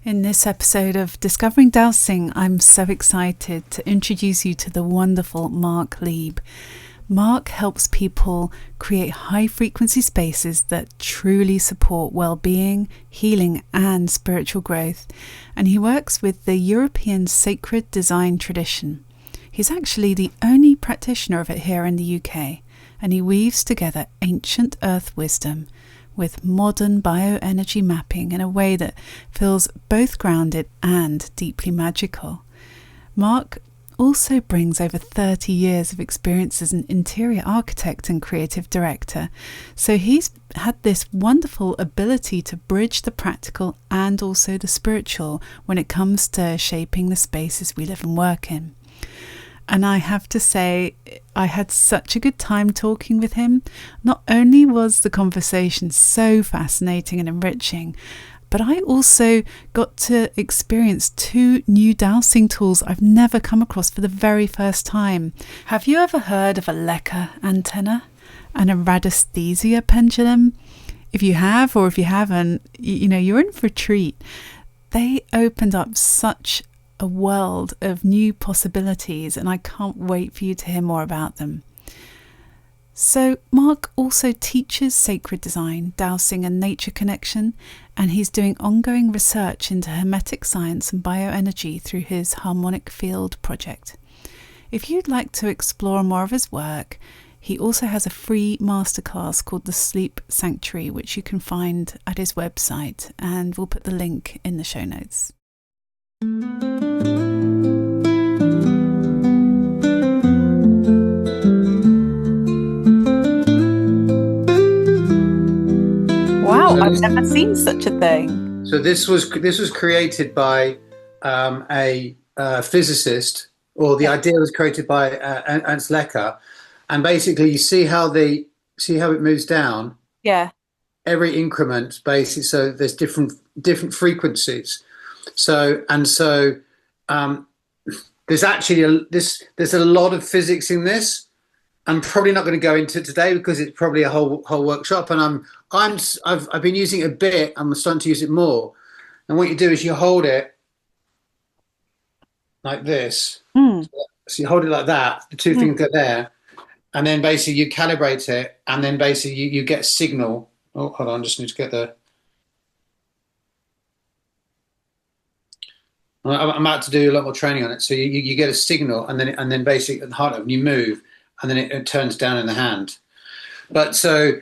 In this episode of Discovering Dowsing, I'm so excited to introduce you to the wonderful Mark Leib. Mark helps people create high-frequency spaces that truly support well-being, healing and spiritual growth, and he works with the European sacred design tradition. He's actually the only practitioner of it here in the UK, and he weaves together ancient earth wisdom with modern bioenergy mapping in a way that feels both grounded and deeply magical. Mark also brings over 30 years of experience as an interior architect and creative director, so he's had this wonderful ability to bridge the practical and also the spiritual when it comes to shaping the spaces we live and work in. And I have to say, I had such a good time talking with him. Not only was the conversation so fascinating and enriching, but I also got to experience two new dowsing tools I've never come across for the very first time. Have you ever heard of a Lecher Antenna and a Radesthesia Pendulum? If you have, or if you haven't, you're in for a treat. They opened up such a world of new possibilities, and I can't wait for you to hear more about them. So Mark also teaches sacred design, dowsing and nature connection, and he's doing ongoing research into Hermetic science and bioenergy through his Harmonic field project. If you'd like to explore more of his work, he also has a free masterclass called The Sleep Sanctuary, which you can find at his website, and we'll put the link in the show notes. Wow, I've never seen such a thing. So this was created by a physicist, or the idea was created by Ernst Lecher, and basically you see how it moves down. Yeah. Every increment, basically, so there's different frequencies. So there's actually there's a lot of physics in this. I'm probably not going to go into it today because it's probably a whole workshop, and I've been using it a bit. I'm starting to use it more. And what you do is you hold it like this. So you hold it like that. The two fingers go there, and then basically you calibrate it, and then basically you get a signal. Oh, hold on, I just need to get the. I'm about to do a lot more training on it. So you get a signal, and then basically at the heart of it, you move, and then it turns down in the hand. But so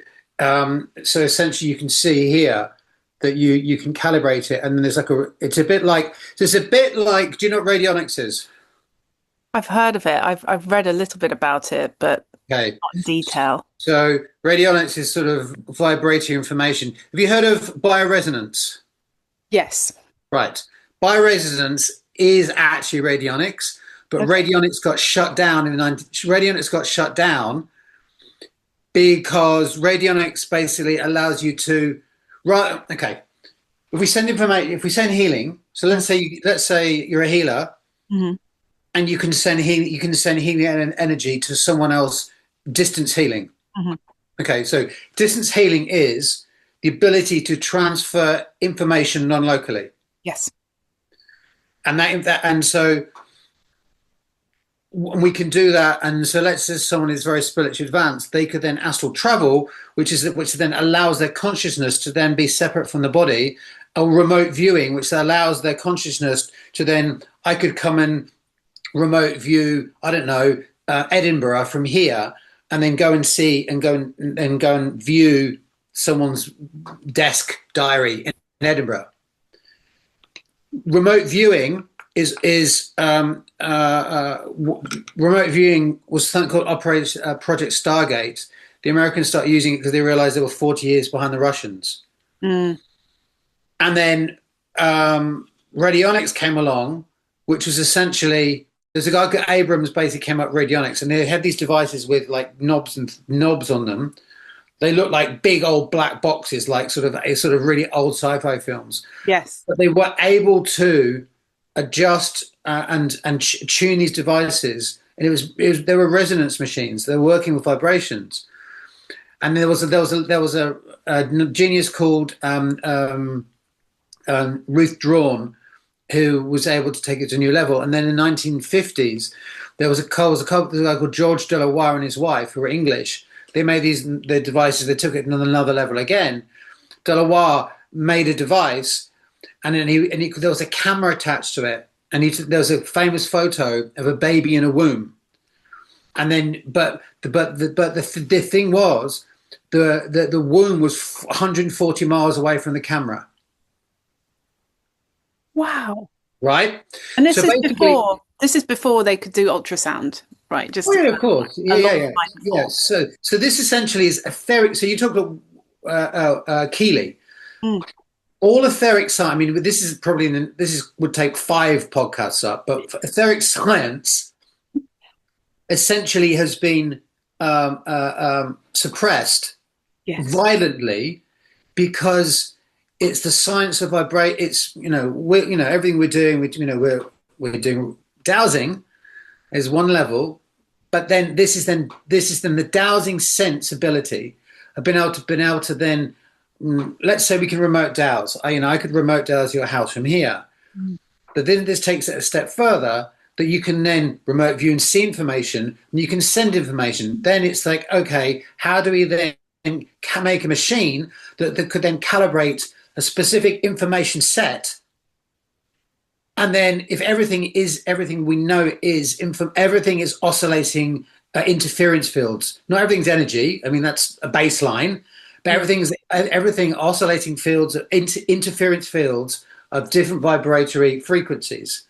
essentially you can see here that you can calibrate it, and then there's it's a bit like, do you know what radionics is? I've heard of it. I've read a little bit about it, but Okay. not in detail. So radionics is sort of vibrating information. Have you heard of bioresonance? Yes. Right. Bioresonance is actually radionics, but Okay. radionics got shut down radionics got shut down because radionics basically allows you to okay. If we send healing, so let's say you're a healer, and you can send healing and energy to someone else, distance healing. Okay, so distance healing is the ability to transfer information non-locally. Yes. And so we can do that. And so let's say someone is very spiritually advanced, they could then astral travel, which then allows their consciousness to then be separate from the body, or remote viewing, which allows their consciousness to then, I could come and remote view, I don't know, Edinburgh from here, and then go and see and go and view someone's desk diary in Edinburgh. Remote viewing remote viewing was something called Project Stargate. The Americans started using it because they realized they were 40 years behind the Russians. And then radionics came along, which was essentially, there's a guy called Abrams basically came up with radionics, and they had these devices with like knobs on them. They look like big old black boxes, like sort of really old sci-fi films. Yes. But they were able to adjust and tune these devices, and they were resonance machines. They were working with vibrations. And there was a genius called Ruth Drawn, who was able to take it to a new level. And then in the 1950s, there was a guy called George Delaware and his wife, who were English. They made the devices. They took it to another level again. Delaware made a device, and then there was a camera attached to it, and there was a famous photo of a baby in a womb. And then, but the thing was, the womb was 140 miles away from the camera. Wow! Right, and this is before they could do ultrasound, right? Just of course, yeah. So this essentially is etheric. So you talk about Keeley. All etheric science. I mean, this is probably would take 5 podcasts up, but etheric science essentially has been suppressed violently because it's the science of vibrate. It's everything we're doing. We're doing dowsing is one level, but then this is the dowsing sensibility of being able to then, let's say we can remote dowse. I could remote dowse your house from here, but then this takes it a step further, that you can then remote view and see information, and you can send information. Then it's like, okay, how do we then make a machine that could then calibrate a specific information set? And then if everything we know is everything is oscillating interference fields. Not everything's energy. I mean, that's a baseline, but everything oscillating fields, interference fields of different vibratory frequencies.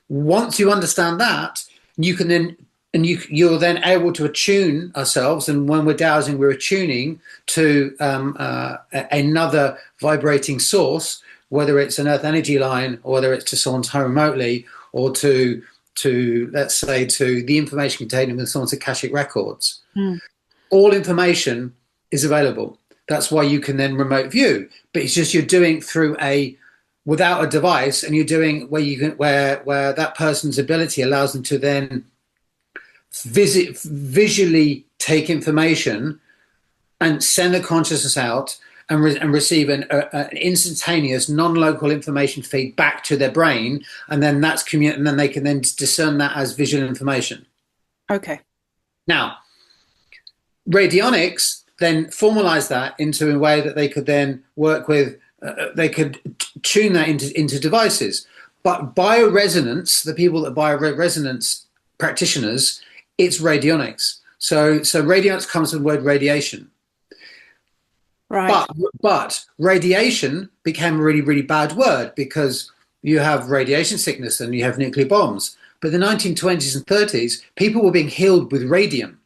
Once you understand that, you can then, you're then able to attune ourselves. And when we're dowsing, we're attuning to another vibrating source, whether it's an earth energy line, or whether it's to someone's home remotely, or to let's say to the information contained within someone's Akashic records. All information is available. That's why you can then remote view. But it's just you're doing through without a device, and you're doing where that person's ability allows them to then visually take information and send the consciousness out and receive an instantaneous, non-local information feed back to their brain, and then and then they can then discern that as visual information. Okay. Now, Radionics then formalize that into a way that they could then work with. They could tune that into devices. But bioresonance, the people that bioresonance practitioners, it's radionics. So radionics comes from the word radiation. Right. But radiation became a really, really bad word because you have radiation sickness and you have nuclear bombs. But in the 1920s and 30s, people were being healed with radium.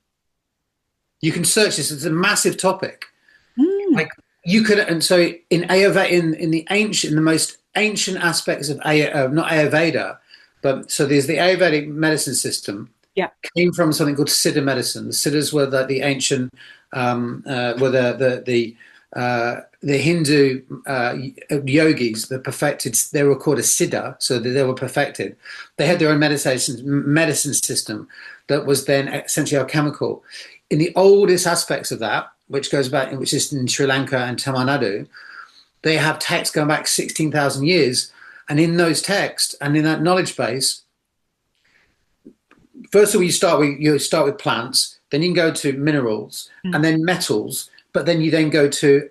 You can search this; it's a massive topic. Like you could, and so in Ayurveda, in the most ancient aspects of not Ayurveda, but so there's the Ayurvedic medicine system. Yeah, came from something called Siddha medicine. The Siddhas were the ancient, the Hindu yogis that perfected. They were called a Siddha, so that they were perfected. They had their own medicine system that was then essentially alchemical. In the oldest aspects of that, which is in Sri Lanka and Tamil Nadu, they have texts going back 16,000 years. And in those texts and in that knowledge base, first of all, you start with plants, then you can go to minerals and then metals, but then you then go to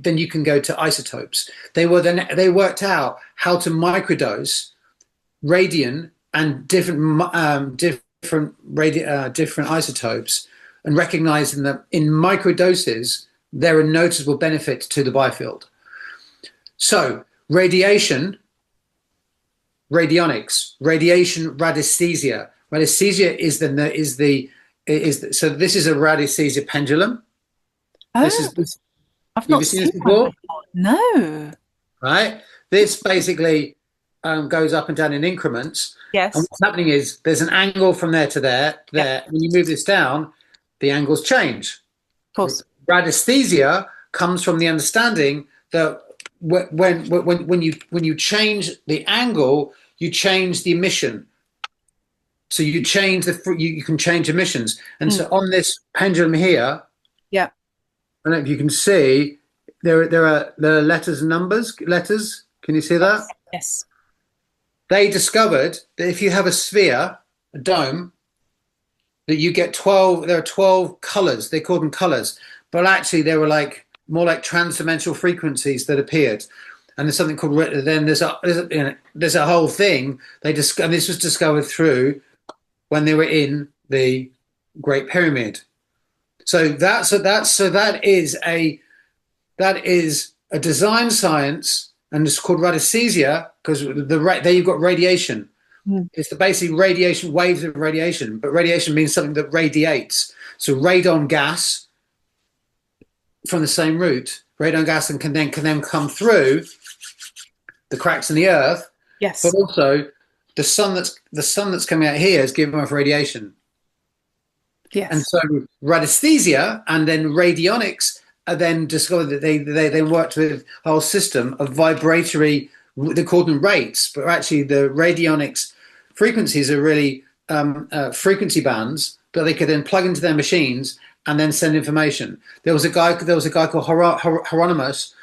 then you can go to isotopes. They worked out how to microdose radium and different isotopes, and recognizing that in microdoses, there are noticeable benefits to the biofield. So radionics, radiation, Radesthesia. Radesthesia so this is a Radesthesia pendulum. Oh, I've not seen this before. No. Right. This basically goes up and down in increments. Yes. And what's happening is there's an angle from there to there. There. When you move this down, the angles change. Of course. Radesthesia comes from the understanding that when you change the angle, you change the emission. So you change you can change emissions. And so on this pendulum here, I don't know if you can see, there are the letters and numbers. Letters. Can you see that? Yes. They discovered that if you have a sphere, a dome, that you get 12. There are 12 colors. They called them colors, but actually they were like more like transdimensional frequencies that appeared. And there's something called, then there's a whole thing and this was discovered through when they were in the Great Pyramid. So that is a design science, and it's called Radesthesia because there you've got radiation. It's the basic radiation, waves of radiation, but radiation means something that radiates. So radon gas from the same root, radon gas, and can then come through the cracks in the earth. Yes. But also the sun that's coming out here is giving off radiation. Yes. And so Radesthesia and then Radionics are then discovered that they worked with a whole system of vibratory, they called them rates, but actually the Radionics frequencies are really frequency bands that they could then plug into their machines and then send information. There was a guy called Hieronymus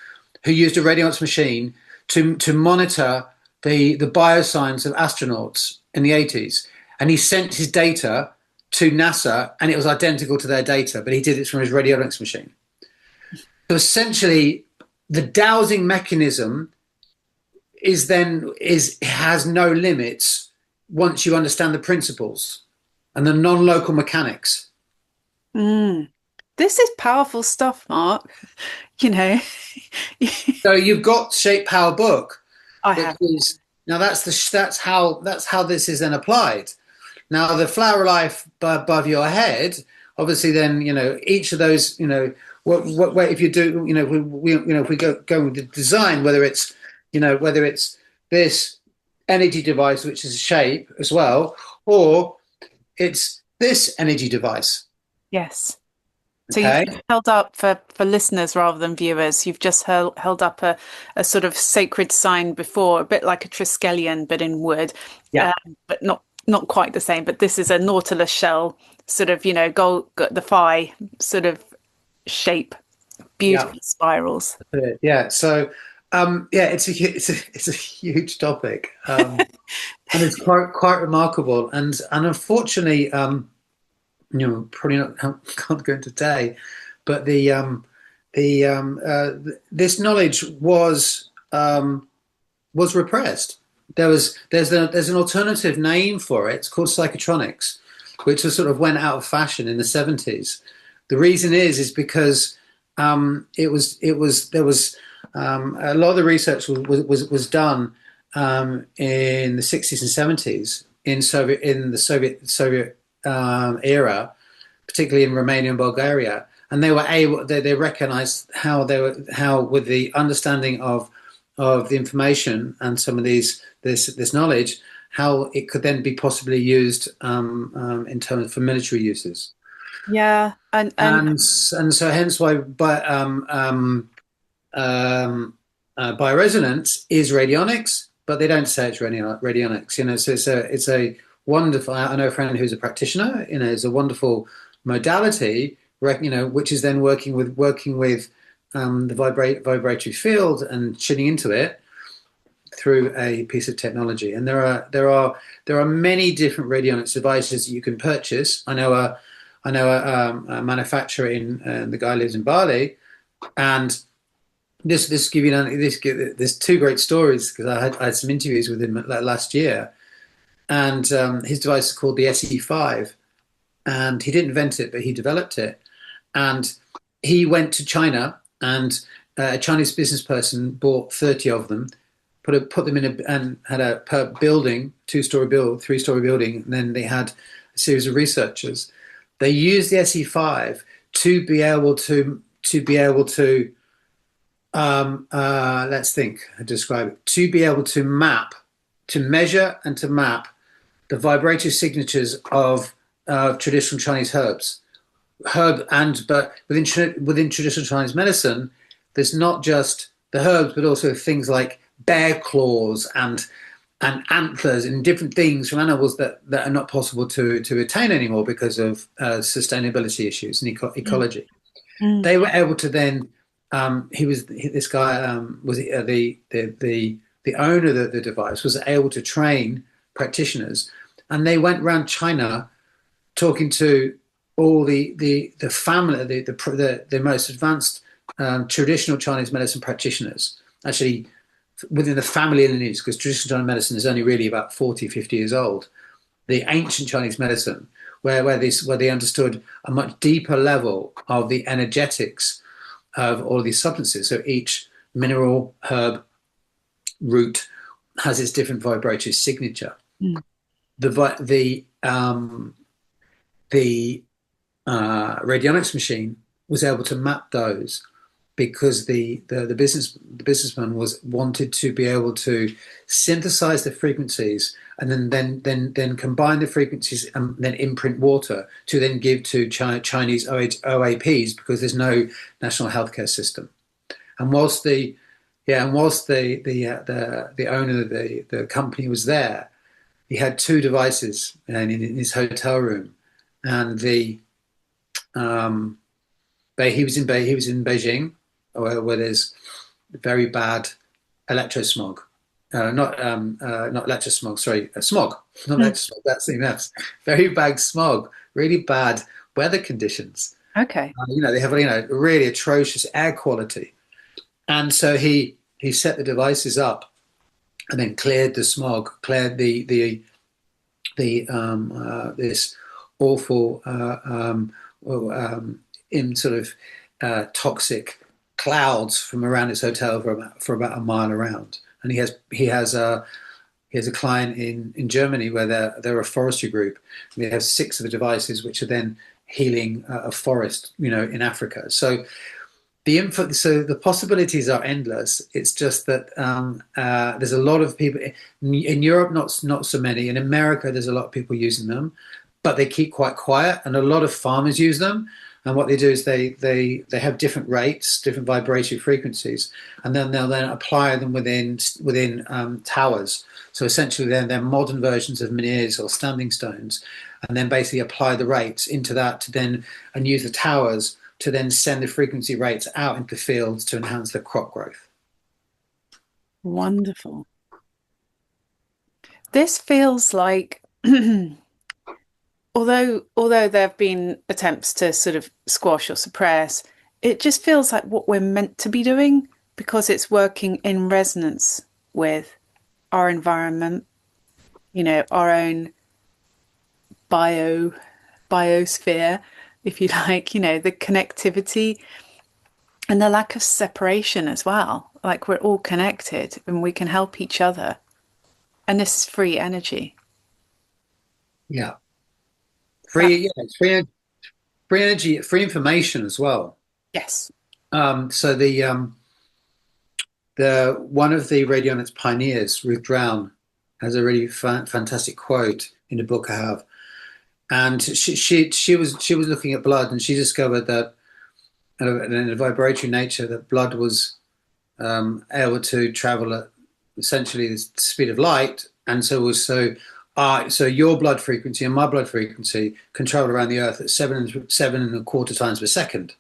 who used a Radionics machine to monitor the bioscience of astronauts in the 80s, and he sent his data to NASA, and it was identical to their data, but he did it from his Radionics machine. So essentially, the dowsing mechanism has no limits once you understand the principles and the non-local mechanics. This is powerful stuff, Mark. You know. So you've got Shape Power book. I have. Now that's how this is then applied. Now the flower life above your head, obviously, then each of those, what if you do, if we go with the design, whether it's this energy device, which is a shape as well, or it's this energy device. Yes. So Okay. you've held up for listeners rather than viewers. You've just held up a sort of sacred sign before, a bit like a Triskelion, but in wood. Yeah. But not quite the same. But this is a nautilus shell, sort of, gold, the phi sort of shape, beautiful spirals. Yeah. So, it's a huge topic, and it's quite remarkable. And unfortunately, probably can't go into today, but this knowledge was repressed. There's an alternative name for it. It's called psychotronics, which sort of went out of fashion in the 70s. The reason is because there was a lot of the research was done in the 60s and 70s in the Soviet era, particularly in Romania and Bulgaria, and they recognized how with the understanding of the information and some of this knowledge, how it could then be possibly used in terms for military uses. Yeah, and so hence why bioresonance is radionics, but they don't say it's radionics. So it's a wonderful. I know a friend who's a practitioner. It's a wonderful modality. Which is then working with the vibratory field and tuning into it through a piece of technology. And there are many different radionics devices that you can purchase. I know a manufacturer the guy lives in Bali, and there's two great stories because I had some interviews with him last year, and his device is called the SE5, and he didn't invent it, but he developed it, and he went to China, and a Chinese business person bought 30 of them, put them in and had a per building, 3-story building, and then they had a series of researchers. They used the SE5 to be able to let's think, I describe it, to be able to measure and to map the vibratory signatures of traditional Chinese herbs. But within traditional Chinese medicine, there's not just the herbs, but also things like bear claws and antlers and different things from animals that are not possible to attain anymore because of sustainability issues and ecology. They were able to then this guy was the owner of the device was able to train practitioners, and they went around China talking to all the family, the most advanced traditional Chinese medicine practitioners, actually within the family lineage, because traditional Chinese medicine is only really about 40, 50 years old. The ancient Chinese medicine, where they understood a much deeper level of the energetics of all of these substances. So each mineral, herb, root has its different vibratory signature. Mm. The radionics machine was able to map those because the businessman wanted to be able to synthesize the frequencies and then combine the frequencies and then imprint water to then give to Chinese OAPs, because there's no national healthcare system. And whilst the owner of the company was there, he had two devices in his hotel room, and he was in Beijing, where there's very bad electrosmog. Not electrosmog, sorry, smog. Not electrosmog, that's something else. Very bad smog, really bad weather conditions. Okay. They have really atrocious air quality. And so he set the devices up and then cleared the smog, cleared this awful in sort of toxic clouds from around his hotel for about a mile around. And he has a client in Germany where they're a forestry group. And they have 6 of the devices which are then healing a forest, in Africa. So the possibilities are endless. It's just that there's a lot of people in Europe, not so many. In America, there's a lot of people using them, but they keep quite quiet. And a lot of farmers use them. And what they do is they have different rates, different vibratory frequencies, and then they'll apply them within towers. So essentially, they're modern versions of menhirs or standing stones, and then basically apply the rates into that and use the towers to then send the frequency rates out into the fields to enhance the crop growth. Wonderful. This feels like, although there have been attempts to sort of squash or suppress, it just feels like what we're meant to be doing, because it's working in resonance with our environment, our own biosphere, if you like, the connectivity and the lack of separation as well. Like, we're all connected and we can help each other. And this is free energy. Yeah. Free energy, free information as well. Yes. So the one of the radionics pioneers, Ruth Brown, has a really fantastic quote in a book I have, and she was looking at blood, and she discovered that in a vibratory nature that blood was able to travel at essentially the speed of light, and so your blood frequency and my blood frequency can travel around the Earth at 7.25 times per second.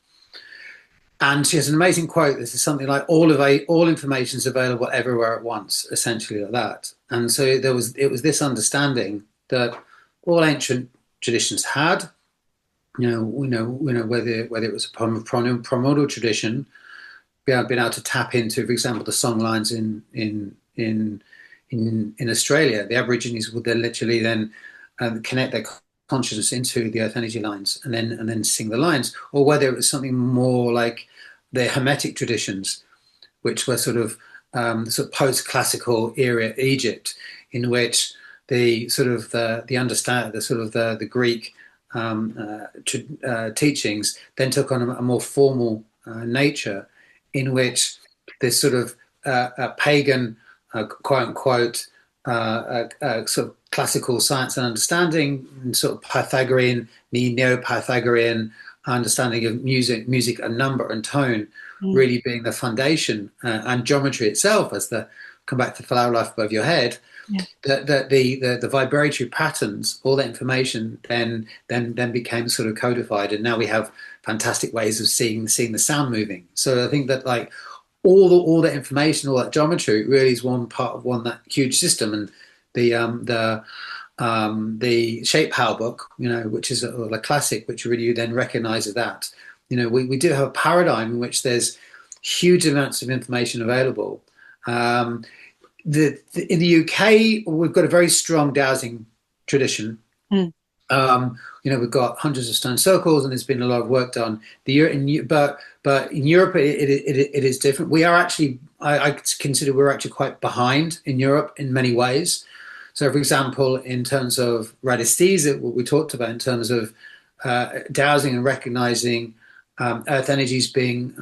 And she has an amazing quote. This is something like all information is available everywhere at once, essentially like that. And so it was this understanding that all ancient traditions had. Whether it was a primordial tradition, being able to tap into, for example, the song lines in Australia. The Aborigines would then literally connect their consciousness into the earth energy lines and then sing the lines, or whether it was something more like the Hermetic traditions, which were sort of post-classical era Egypt, in which the Greek teachings then took on a more formal nature, in which this sort of pagan quote unquote sort of classical science and understanding, and sort of Pythagorean, neo-Pythagorean understanding of music and number and tone, really being the foundation, and geometry itself as the come back to flower life above your head, Yeah. The vibratory patterns, all that information then became sort of codified, and now we have fantastic ways of seeing the sound moving. So I think that like all that information, all that geometry, really is one part of one that huge system. And the Shape Power book, which is a classic, which really then recognizes that. We do have a paradigm in which there's huge amounts of information available. In the UK, we've got a very strong dowsing tradition. Mm. We've got hundreds of stone circles, and there's been a lot of work done. But in Europe, it is different. We are actually, I consider we're actually quite behind in Europe in many ways. So, for example, in terms of Radesthesia, what we talked about in terms of dowsing and recognizing earth energies being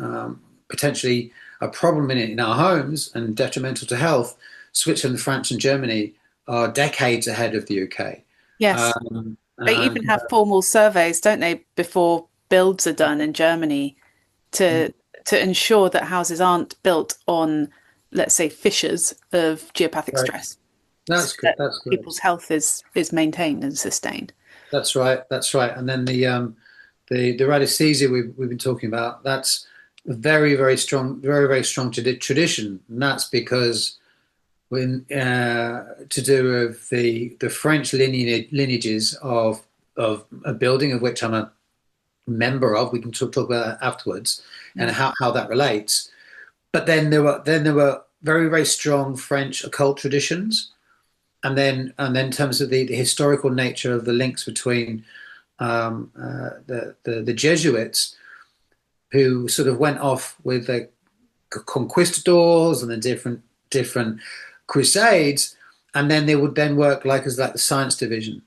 potentially a problem in our homes and detrimental to health, Switzerland, France, and Germany are decades ahead of the UK. Yes. They even have formal surveys, don't they, before builds are done in Germany to ensure that houses aren't built on, let's say, fissures of geopathic Right. stress. That's so good. that That's good. people's health is maintained and sustained. That's right. That's right. And then the Radesthesia we've been talking about, that's a very, very strong, very, very strong tradition. And that's because when to do with the French lineages of a building of which I'm a member of. We can talk about that afterwards, and how that relates. But then there were very, very strong French occult traditions, and then in terms of the historical nature of the links between the Jesuits, who sort of went off with the conquistadors and the different crusades, and then they would then work like the science division.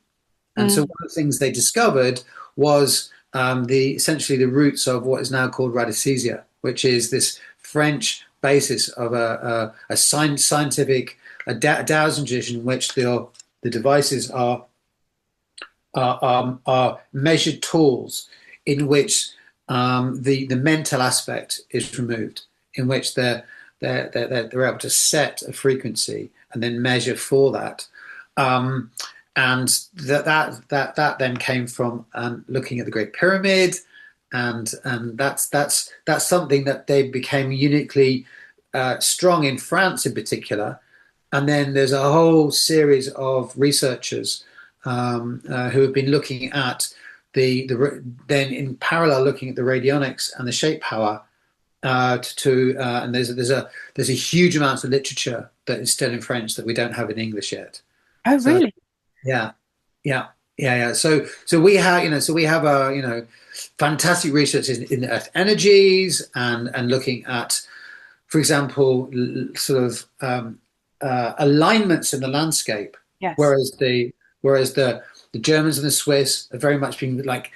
And so one of the things they discovered was essentially the roots of what is now called Radesthesia, which is this French basis of a scientific dowsing tradition in which the devices are measured tools in which the mental aspect is removed, in which they're able to set a frequency and then measure for that. And that then came from looking at the Great Pyramid, and that's something that they became uniquely strong in France in particular. And then there's a whole series of researchers who have been looking at then in parallel looking at the radionics and the shape power. And there's a huge amount of literature that is still in French that we don't have in English yet. Oh, really? Yeah. So we have a fantastic research in earth energies and looking at, for example, sort of alignments in the landscape. Yes. Whereas the Germans and the Swiss are very much being like,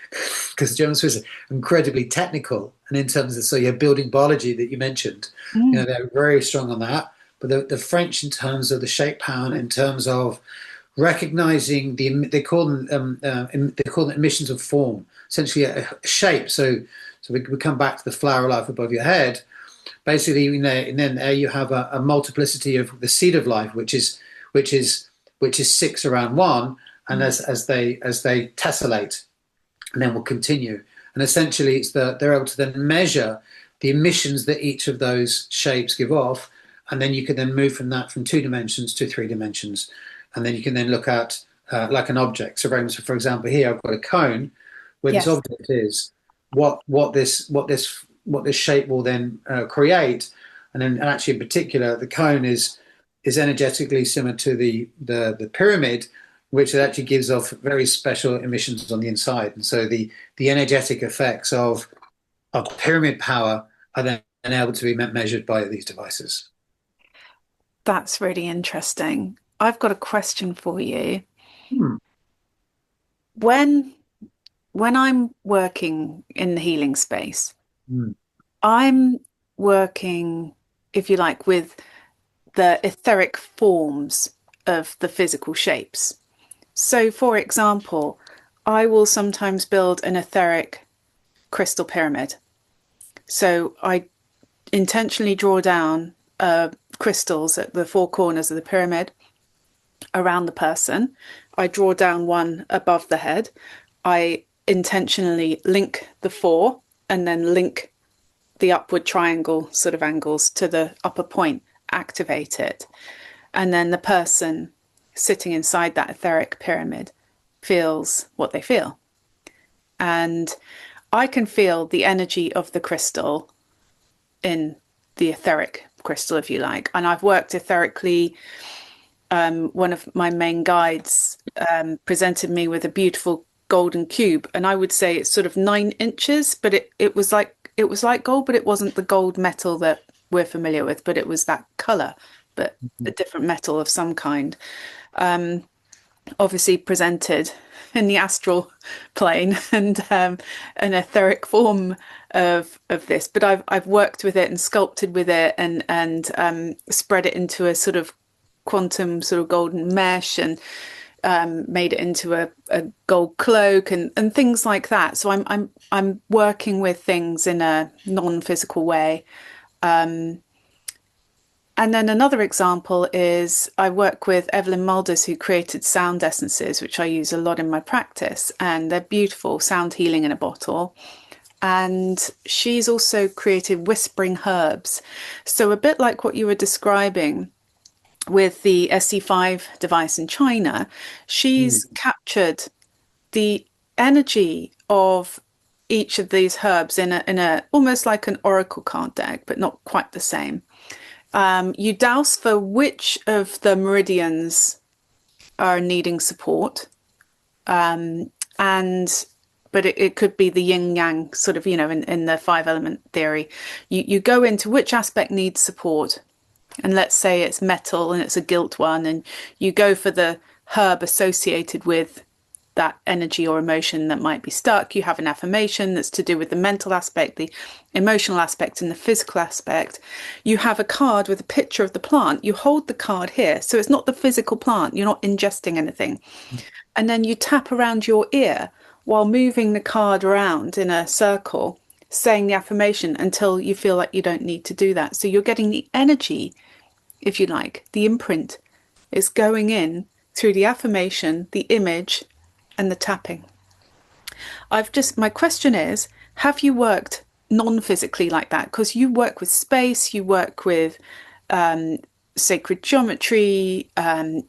because the Germans and Swiss are incredibly technical, and in terms of your building biology that you mentioned, they're very strong on that. But the French, in terms of the shape power, in terms of recognizing they call them emissions of form, essentially a shape. So we come back to the flower of life above your head. Basically, and then there you have a multiplicity of the seed of life, which is 6 around 1, and as they tessellate, and then will continue. And essentially, they're able to then measure the emissions that each of those shapes give off, and then you can then move from 2 dimensions to 3 dimensions. And then you can then look at like an object. So, for example, here I've got a cone where this object is. What this shape will then create, and actually in particular, the cone is energetically similar to the pyramid, which actually gives off very special emissions on the inside. And so the energetic effects of pyramid power are then able to be measured by these devices. That's really interesting. I've got a question for you. When I'm working in the healing space, I'm working, if you like, with the etheric forms of the physical shapes. So, for example, I will sometimes build an etheric crystal pyramid. So I intentionally draw down crystals at the 4 corners of the pyramid. around the person. I draw down one above the head. I intentionally link the four and then link the upward triangle sort of angles to the upper point, activate it. And then the person sitting inside that etheric pyramid feels what they feel. And I can feel the energy of the crystal in the etheric crystal, if you like. And I've worked etherically. One of my main guides presented me with a beautiful golden cube, and I would say it's sort of 9 inches, but it was like gold, but it wasn't the gold metal that we're familiar with, but it was that color, but a different metal of some kind. Obviously presented in the astral plane and an etheric form of this, but I've worked with it and sculpted with it and spread it into a sort of quantum sort of golden mesh and made it into a gold cloak and things like that. So I'm working with things in a non-physical way. And then another example is I work with Evelyn Mulders, who created sound essences, which I use a lot in my practice, and they're beautiful, sound healing in a bottle. And she's also created whispering herbs. So a bit like what you were describing with the SC5 device in China, she's captured the energy of each of these herbs in a almost like an oracle card deck, but not quite the same. You dowse for which of the meridians are needing support, but it could be the yin yang sort of, in the 5-element theory. You go into which aspect needs support, and let's say it's metal and it's a guilt one, and you go for the herb associated with that energy or emotion that might be stuck. You have an affirmation that's to do with the mental aspect, the emotional aspect, and the physical aspect. You have a card with a picture of the plant. You hold the card here, so it's not the physical plant. You're not ingesting anything. And then you tap around your ear while moving the card around in a circle, saying the affirmation until you feel like you don't need to do that. So you're getting the energy, if you like, the imprint is going in through the affirmation, the image, and the tapping. My question is, have you worked non-physically like that? Because you work with space, you work with sacred geometry,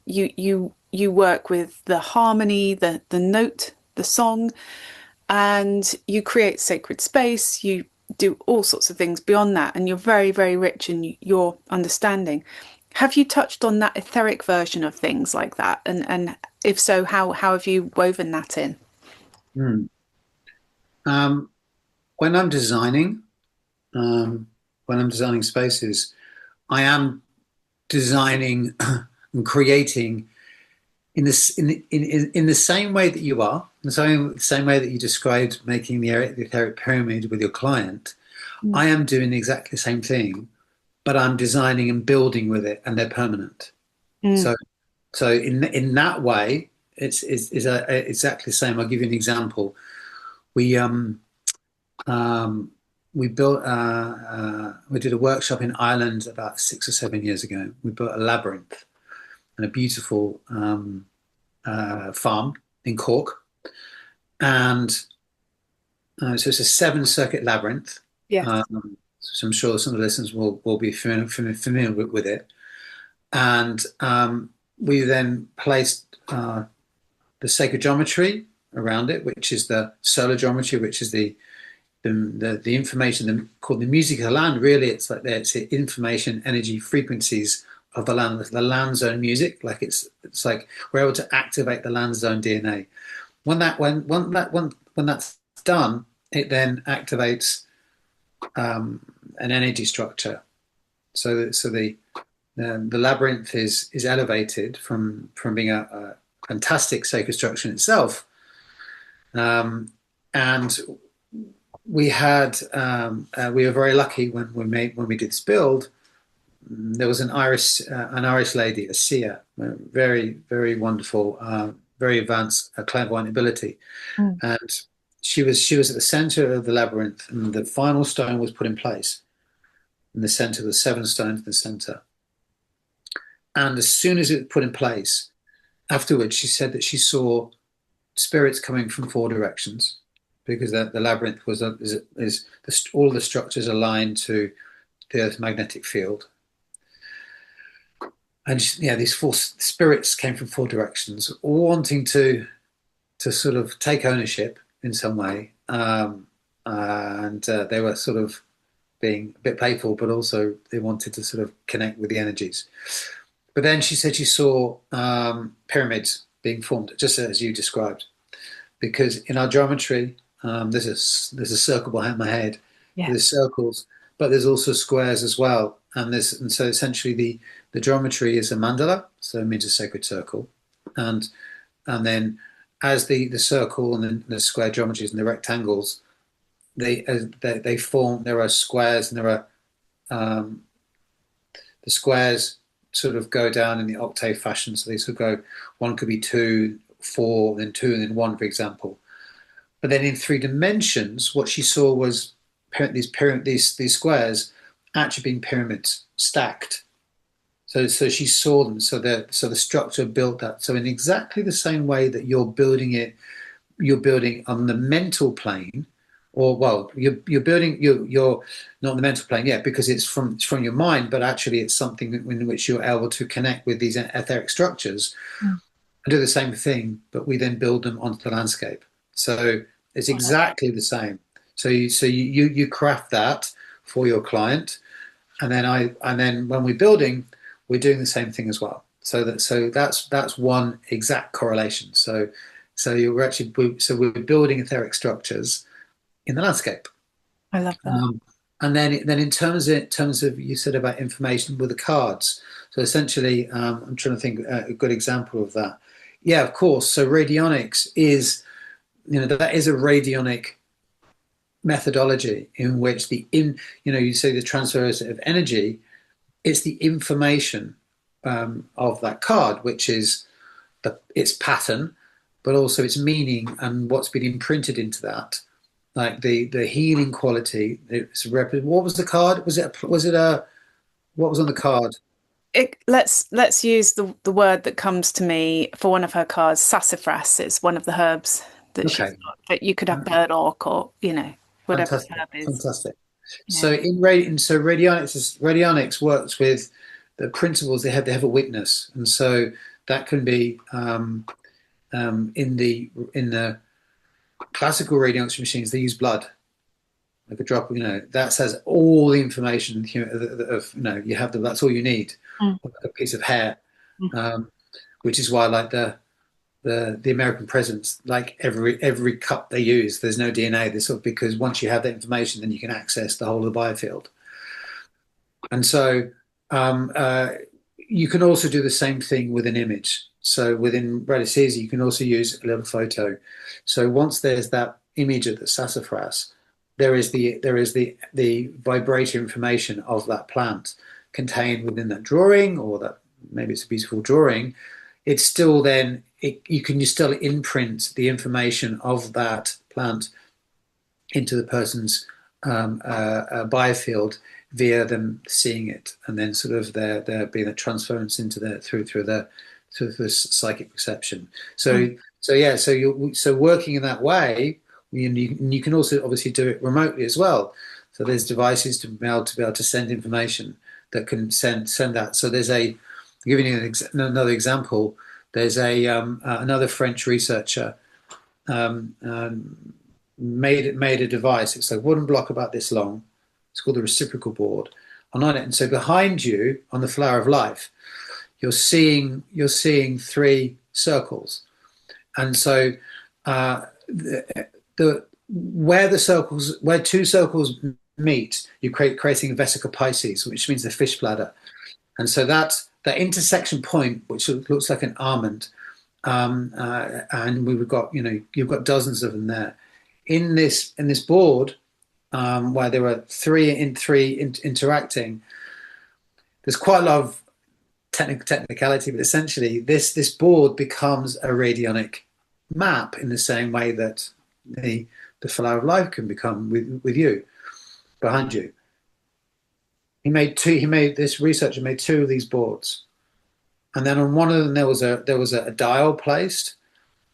you work with the harmony, the note, the song, and you create sacred space, you do all sorts of things beyond that, and you're very, very rich in your understanding. Have you touched on that etheric version of things like that? And if so, how have you woven that in? When I'm designing, spaces, I am designing and creating in the same way that you are, in the same way that you described making the etheric pyramid with your client. I am doing exactly the same thing, but I'm designing and building with it, and they're permanent. So in that way, it's exactly the same. I'll give you an example. We built we did a workshop in Ireland about 6 or 7 years ago. We built a labyrinth and a beautiful farm in Cork, and so it's a 7-circuit labyrinth. Yes. So I'm sure some of the listeners will be familiar with it. And we then placed the sacred geometry around it, which is the solar geometry, which is the information called the music of the land. Really, it's information, energy, frequencies of the land zone music. Like it's like we're able to activate the land zone DNA. When that's done, it then activates an energy structure. So the labyrinth is elevated from being a fantastic sacred structure in itself, and we were very lucky when we did this build. There was an Irish lady, a seer, very, very wonderful, very advanced clairvoyant ability, and she was at the center of the labyrinth, and the final stone was put in place in the center. The 7 stones in the center, and as soon as it was put in place, afterwards, she said that she saw spirits coming from four directions because the labyrinth all the structures aligned to the Earth's magnetic field. And these four spirits came from four directions, all wanting to sort of take ownership in some way. And they were sort of being a bit playful, but also they wanted to sort of connect with the energies. But then she said she saw pyramids being formed, just as you described, because in our geometry, there's a circle behind my head. Yeah. There's circles, but there's also squares as well. And so essentially the geometry is a mandala, so it means a sacred circle, and then as the circle and then the square geometries and the rectangles, they form. There are squares, and there are the squares sort of go down in the octave fashion. So they sort of go, one could be 2, 4, then 2, and then 1, for example. But then in 3 dimensions, what she saw was these squares actually being pyramids stacked. So she saw them. So the structure built that. So in exactly the same way that you're building on the mental plane, or well, you're building you're not on the mental plane yet because it's from your mind, but actually it's something in which you're able to connect with these etheric structures and do the same thing, but we then build them onto the landscape. So it's exactly the same. So you craft that for your client, and then when we're building, we're doing the same thing as well. So that's one exact correlation. So we're building etheric structures in the landscape. I love that. And then in terms of you said about information with the cards. So essentially, I'm trying to think a good example of that. Yeah, of course. So radionics is, that is a radionic methodology in which you say the transfers of energy. It's the information of that card, which is its pattern, but also its meaning and what's been imprinted into that, like the healing quality. What was the card? What was on the card? Let's use the word that comes to me for one of her cards. Sassafras is one of the herbs that she's got. But you could have burdock or whatever the herb is. Fantastic. Yeah. So radionics works with the principles. They have a witness, and so that can be in the classical radionics machines. They use blood, like a drop. That says all the information of you have that's all you need. Like a piece of hair, which is why like the American presidents, like every cup they use, there's no DNA. Because once you have that information, then you can access the whole of the biofield. And so you can also do the same thing with an image. So within Radesthesia, you can also use a little photo. So once there's that image of the sassafras, there is the vibratory information of that plant contained within that drawing, or that maybe it's a beautiful drawing. It's still then you can still imprint the information of that plant into the person's biofield via them seeing it, and then sort of there being a transference into through the psychic perception. So working in that way, you can also obviously do it remotely as well. So there's devices to be able to send information that can send that. So there's giving you another example. There's another French researcher made a device. It's a wooden block about this long. It's called the reciprocal board. And on it, and so behind you on the flower of life, you're seeing 3 circles, and so where 2 circles meet, you're creating a vesica Pisces, which means the fish bladder, and so that intersection point, which looks like an almond, and we've got you've got dozens of them there in this board, where there are 3 interacting. There's quite a lot of technicality, but essentially this board becomes a radionic map in the same way that the flower of life can become with you behind you. This researcher made 2 of these boards, and then on one of them there was a dial placed,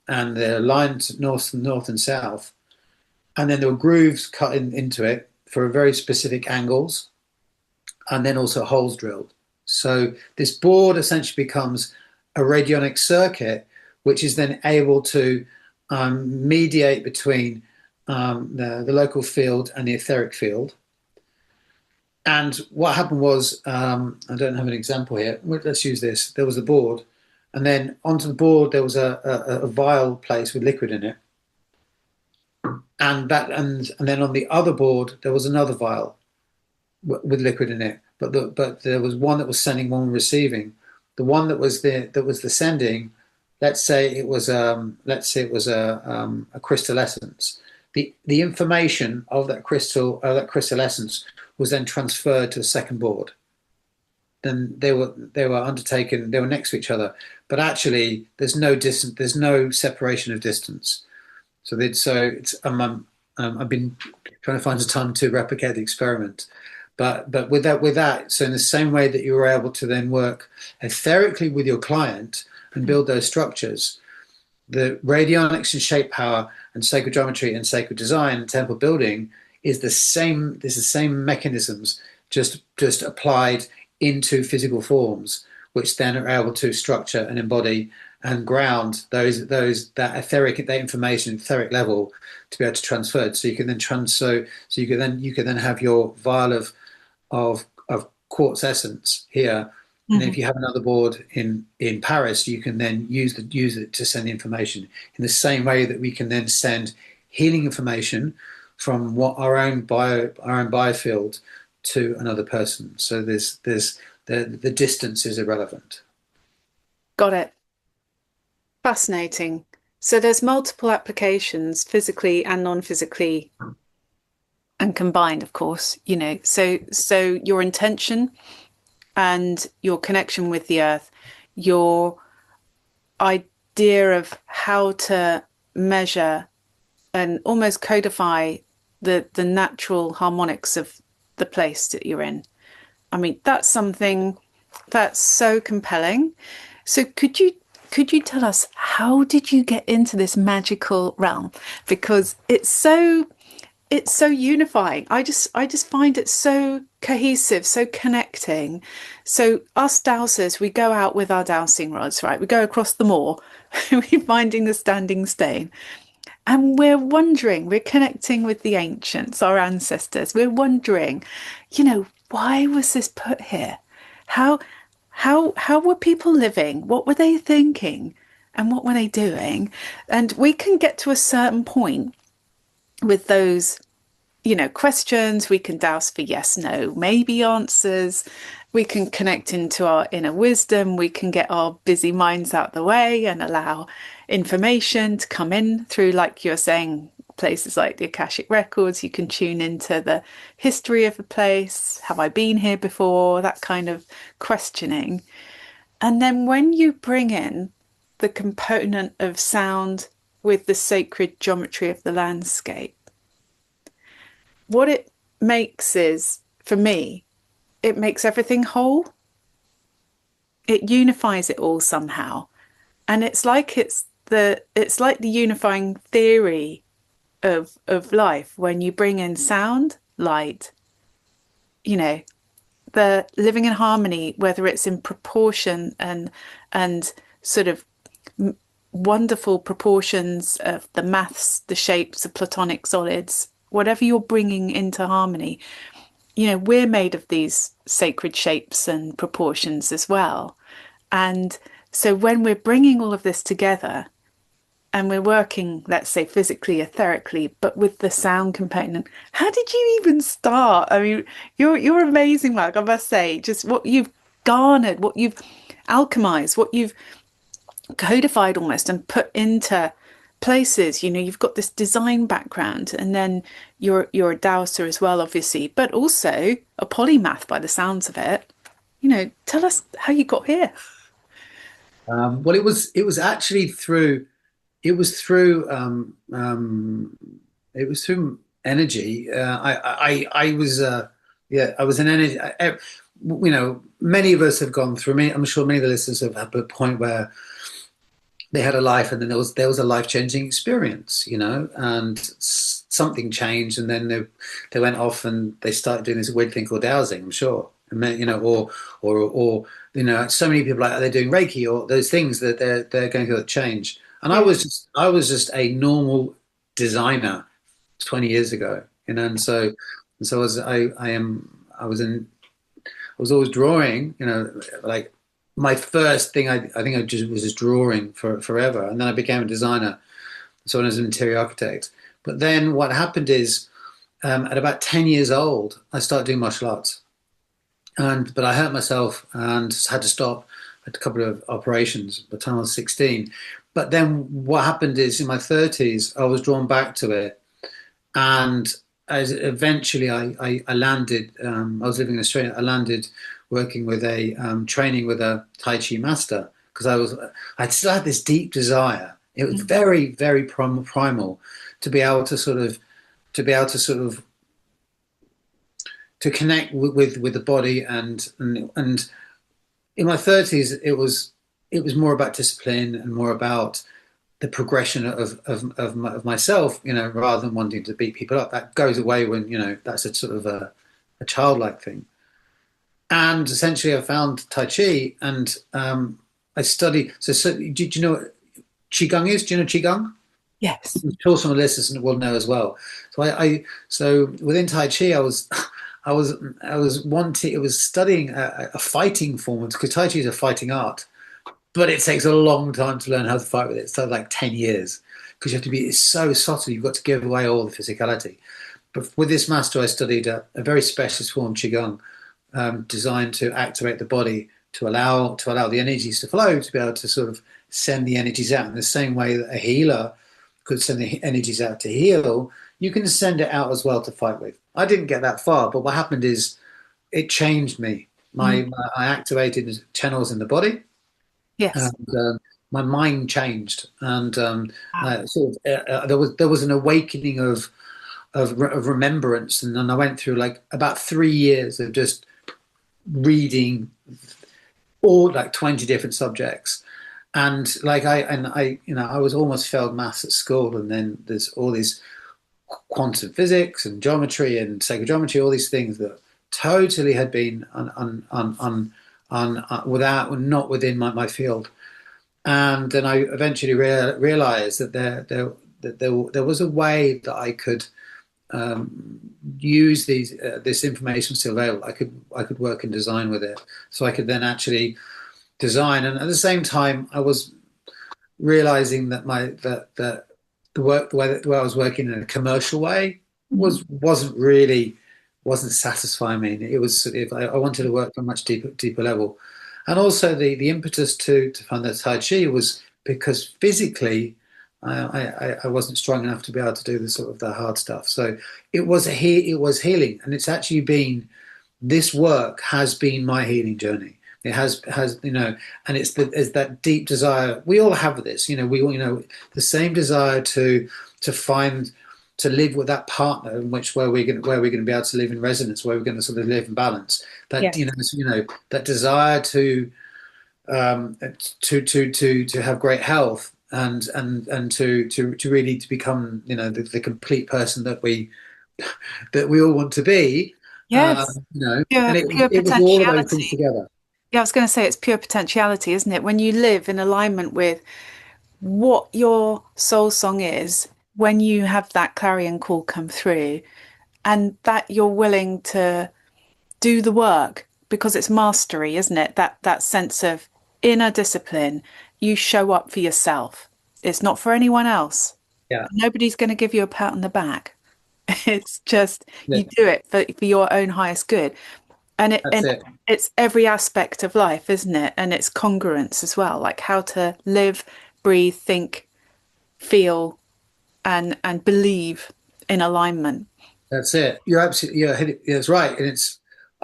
and they're lined north and south, and then there were grooves cut into it for very specific angles, and then also holes drilled. So this board essentially becomes a radionic circuit, which is then able to mediate between the local field and the etheric field. And what happened was, I don't have an example here. Let's use this. There was a board, and then onto the board there was a vial placed with liquid in it, and then on the other board there was another vial with liquid in it. But there was one that was sending, one receiving. The one that was the sending, let's say it was a crystal essence. The information of that crystal essence was then transferred to the second board. Then they were undertaken. They were next to each other, but actually there's no distance. There's no separation of distance. I've been trying to find the time to replicate the experiment, but with that, so in the same way that you were able to then work etherically with your client and build those structures, the radionics and shape power and sacred geometry and sacred design and temple building is the same. There's the same mechanisms, just applied into physical forms, which then are able to structure and embody and ground that information etheric level to be able to transfer it. So you can then you can then have your vial of quartz essence here. And if you have another board in Paris, you can then use it to send the information in the same way that we can then send healing information from our own biofield to another person. So the distance is irrelevant. Got it. Fascinating. So there's multiple applications, physically and non-physically, and combined, of course. So your intention and your connection with the earth, your idea of how to measure and almost codify the natural harmonics of the place that you're in. I mean, that's something that's so compelling. So could you tell us, how did you get into this magical realm? Because it's so unifying. I just find it so cohesive, so connecting. So us dowsers, we go out with our dowsing rods, right? We go across the moor, we're finding the standing stone. And we're connecting with the ancients, our ancestors. We're wondering, why was this put here? How were people living? What were they thinking? And what were they doing? And we can get to a certain point with those, questions. We can douse for yes, no, maybe answers. We can connect into our inner wisdom. We can get our busy minds out the way and allow information to come in through, like you're saying, places like the Akashic Records. You can tune into the history of the place. Have I been here before? That kind of questioning. And then when you bring in the component of sound with the sacred geometry of the landscape, what it makes is, for me, it makes everything whole. It unifies it all somehow. And it's like the unifying theory of life when you bring in sound, light, the living in harmony, whether it's in proportion and sort of wonderful proportions of the maths, the shapes, the platonic solids, whatever you're bringing into harmony. We're made of these sacred shapes and proportions as well. And so when we're bringing all of this together and we're working, let's say, physically, etherically, but with the sound component, how did you even start? I mean, you're amazing, Mark, I must say. Just what you've garnered, what you've alchemized, what you've codified almost and put into places. You've got this design background, and then you're a dowser as well, obviously, but also a polymath by the sounds of it. Tell us how you got here. Well, it was actually through energy. I was an energy. many of us have gone through. I'm sure many of the listeners have had a point where they had a life, and then there was a life-changing experience, and something changed, and then they went off and they started doing this weird thing called dowsing. I'm sure, and then, or so many people they're doing Reiki or those things that they're going through that change. And I was just a normal designer 20 years ago, and so I was always drawing, like my first thing, I think I just was just drawing forever. And then I became a designer. So I was an interior architect. But then what happened is, at about 10 years old, I started doing martial arts. But I hurt myself and had to stop. I had a couple of operations by the time I was 16. But then what happened is, in my 30s, I was drawn back to it. And eventually I landed, I was living in Australia, I landed working with training with a Tai Chi master, because I still had this deep desire. It was very, very primal to be able to sort of to connect with the body, and in my 30s it was more about discipline and more about the progression of myself, rather than wanting to beat people up. That goes away when, that's a sort of a childlike thing. And essentially I found Tai Chi, and I studied. So do you know what Qigong is? Do you know Qigong? Yes. I'm sure some of the listeners will know as well. So so within Tai Chi, I was wanting. It was studying a fighting form, because Tai Chi is a fighting art, but it takes a long time to learn how to fight with it. It's like 10 years, because you have to be. It's so subtle. You've got to give away all the physicality. But with this master, I studied a very specialist form, Qigong, designed to activate the body, to allow the energies to flow, to be able to sort of send the energies out in the same way that a healer could send the energies out to heal. You can send it out as well to fight with. I didn't get that far, but what happened is it changed me. I activated channels in the body. Yes. And my mind changed, and there was an awakening of remembrance, and then I went through like about 3 years of just reading all like 20 different subjects, and I was almost failed maths at school, and then there's all these quantum physics and geometry and sacred geometry, all these things that totally had been not within my field. And then I eventually realized that there was a way that I could use this information still available. I could work and design with it, so I could then actually design. And at the same time, I was realizing that the way I was working in a commercial way wasn't satisfying me. It was sort of, I wanted to work on a much deeper level. And also the impetus to find that Tai Chi was because physically I wasn't strong enough to be able to do the hard stuff. So it was healing, and it's actually been, this work has been my healing journey. It has and it's that deep desire. We all have this, we all, the same desire to live with that partner in where we're going to be able to live in resonance, where we're going to sort of live in balance. That that desire to have great health, and to really to become the complete person that we all want to be. Yes. And Pure it was all of those things potentiality. together. Yeah, I was going to say it's pure potentiality, isn't it? When you live in alignment with what your soul song is, when you have that clarion call come through, and that you're willing to do the work, because it's mastery, isn't it? That sense of inner discipline. You show up for yourself. It's not for anyone else. Yeah. Nobody's going to give you a pat on the back. It's just Yeah. you do it for your own highest good. And it's every aspect of life, isn't it? And it's congruence as well, like how to live, breathe, think, feel, and believe in alignment. That's it. That's right. And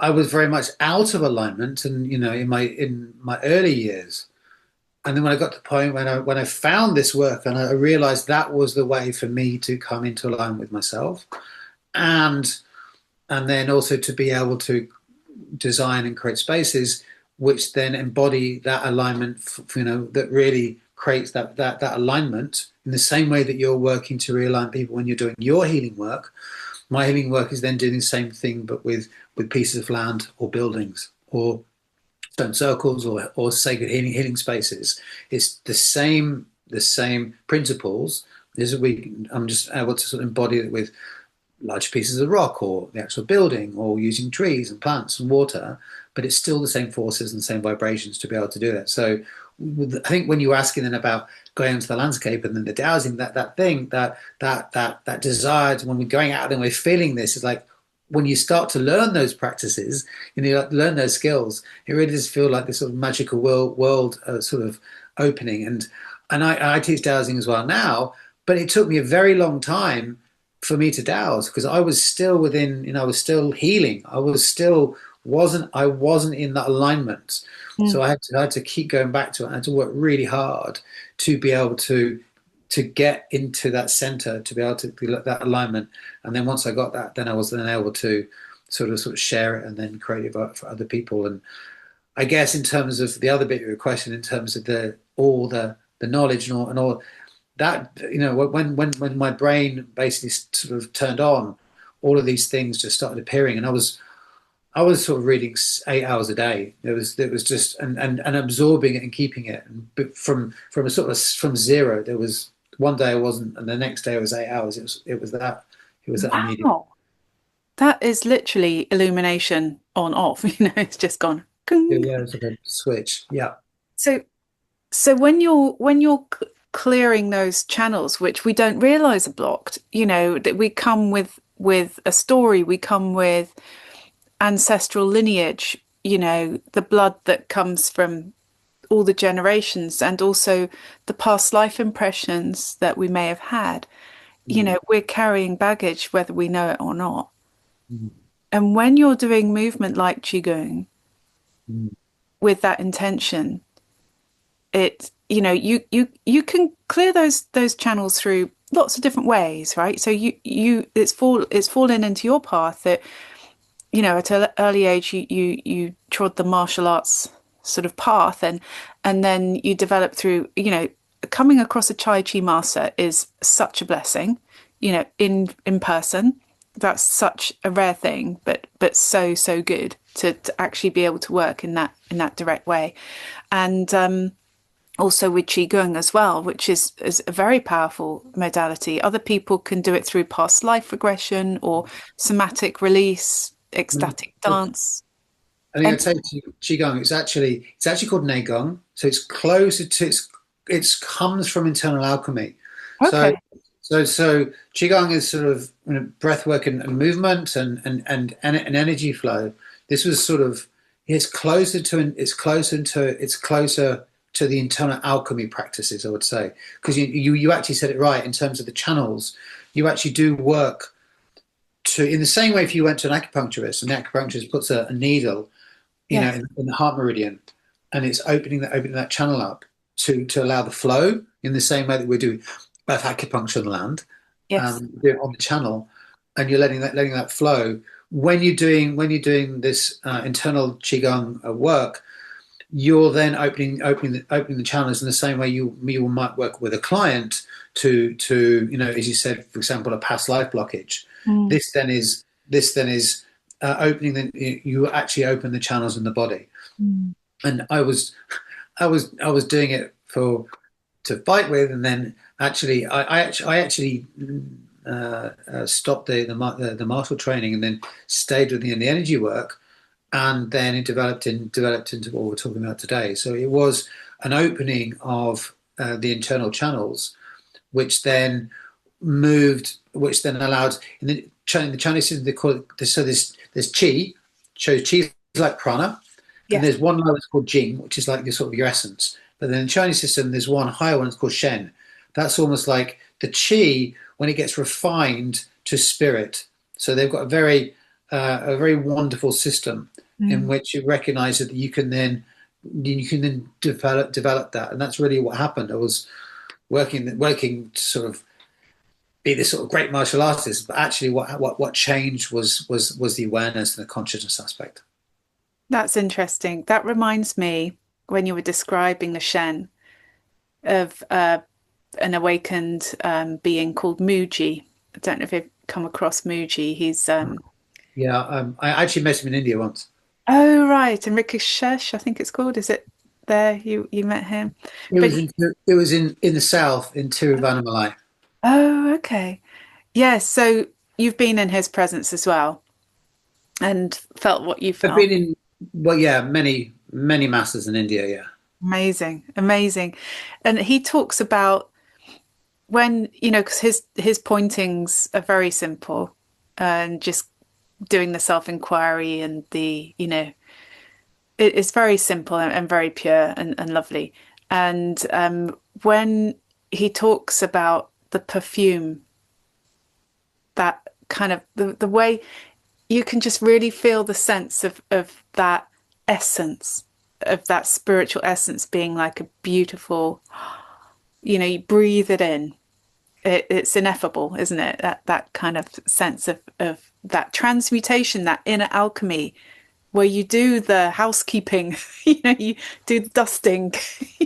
I was very much out of alignment, and in my early years. And then when I got to the point when I found this work, and I realized that was the way for me to come into alignment with myself, and then also to be able to design and create spaces which then embody that alignment, that really creates that alignment in the same way that you're working to realign people when you're doing your healing work. My healing work is then doing the same thing, but with pieces of land or buildings or stone circles or sacred healing spaces. It's the same principles. I'm just able to sort of embody it with large pieces of rock or the actual building or using trees and plants and water, but it's still the same forces and the same vibrations to be able to do that. So I think when you were asking then about going into the landscape and then the dowsing, that desire, when we're going out and we're feeling this, is like when you start to learn those practices and you learn those skills, it really does feel like this sort of magical world sort of opening. And I teach dowsing as well now, but it took me a very long time for me to douse because I was still within, I was still healing. I wasn't in that alignment. So I had to keep going back to it. I had to work really hard to be able to get into that center, to be able to be that alignment. And then once I got that, then I was then able to sort of share it and then create it for other people. And I guess in terms of the other bit of your question, in terms of all the knowledge and all that, when my brain basically sort of turned on, all of these things just started appearing, and I was sort of reading 8 hours a day. It was just and absorbing it and keeping it. And from a sort of from zero, there was one day I wasn't, and the next day it was 8 hours. It was that immediate. That is literally illumination on off. It's just gone. Yeah, it's like a switch. Yeah. So when you're clearing those channels, which we don't realize are blocked, that we come with a story, we come with ancestral lineage, the blood that comes from all the generations and also the past life impressions that we may have had. We're carrying baggage whether we know it or not. And when you're doing movement like Qigong with that intention, you can clear those channels through lots of different ways, right? So it's fallen into your path that at an early age you trod the martial arts sort of path, and then you develop through coming across a Tai Chi master is such a blessing, in person. That's such a rare thing, but so good to actually be able to work in that direct way. And also with Qigong as well, which is a very powerful modality. Other people can do it through past life regression or somatic release, ecstatic dance. I think I'd say Qigong, it's actually called Neigong. So it's closer to, it comes from internal alchemy. Okay. So Qigong is sort of breath work and movement and energy flow. This was sort of, it's closer to the internal alchemy practices, I would say, because you actually said it right in terms of the channels. You actually do work in the same way if you went to an acupuncturist and the acupuncturist puts a needle, in the heart meridian, and it's opening that channel up to allow the flow in the same way that we're doing both acupuncture and land, on the channel, and you're letting that flow. When you're doing this internal qigong work, you're then opening the channels in the same way you might work with a client to as you said, for example, a past life blockage. This then is opening. You actually open the channels in the body. And I was doing it to fight with, and then actually I actually stopped the martial training and then stayed with the energy work. And then it developed into what we're talking about today. So it was an opening of the internal channels, which then allowed in the Chinese system they call it. So there's qi. So qi is like prana, and there's one lower that's called jing, which is like your essence. But then in the Chinese system, there's one higher one that's called shen. That's almost like the qi when it gets refined to spirit. So they've got a very wonderful system in which you recognize that you can then develop that, and that's really what happened. I was working to sort of be this sort of great martial artist, but actually what changed was the awareness and the consciousness aspect. That's interesting. That reminds me when you were describing the Shen of an awakened being called Muji. I don't know if you've come across Muji. He's Yeah, I actually met him in India once. oh right, and Rikishesh, I think it's called. Is it there you met him? It But was in the south in Tiruvannamalai. oh okay. Yeah, so you've been in his presence as well and felt what you I've felt. been in, well, yeah, many masses in India. Yeah, Amazing, amazing. And he talks about when, because his pointings are very simple and just doing the self-inquiry and it's very simple and very pure and lovely. And when he talks about the perfume, that kind of the way you can just really feel the sense of that essence, of that spiritual essence being like a beautiful, you breathe it in. It's ineffable, isn't it? That kind of sense of that transmutation, that inner alchemy, where you do the housekeeping, you do the dusting,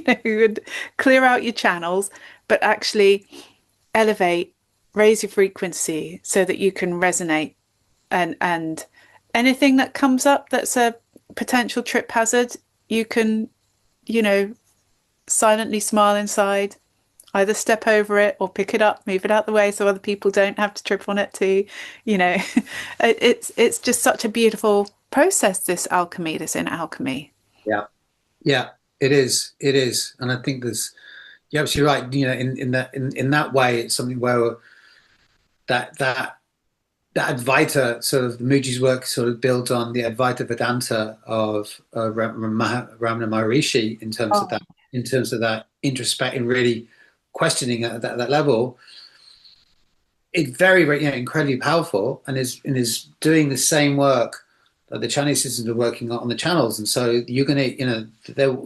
and clear out your channels, but actually elevate, raise your frequency so that you can resonate and anything that comes up that's a potential trip hazard, you can, you know, silently smile inside, either step over it or pick it up, move it out the way so other people don't have to trip on it too. You know, it's just such a beautiful process, this alchemy, this inner alchemy. yeah, yeah. It is, and I think you're absolutely right. In that way, it's something where that that that Advaita sort of Muji's work sort of built on the Advaita Vedanta of Ramana Maharishi Oh, in terms of that introspect and really questioning at that level. It's very, very, incredibly powerful, and is doing the same work that the Chinese systems are working on the channels. And so you're gonna,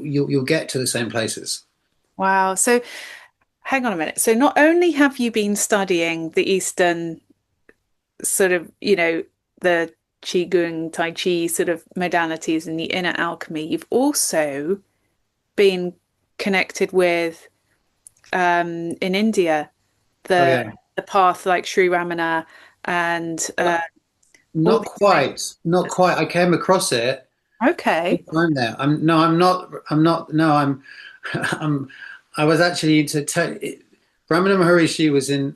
you'll get to the same places. wow. So hang on a minute. So not only have you been studying the Eastern sort of, the Qigong, Tai Chi sort of modalities and the inner alchemy, you've also been connected with in India Oh the yeah, the path like Sri Ramana and all not these quite, not things. quite. I came across it. Okay. I'm there. I'm not. I'm not. No, I'm. I'm. I was actually Ramana Maharishi was in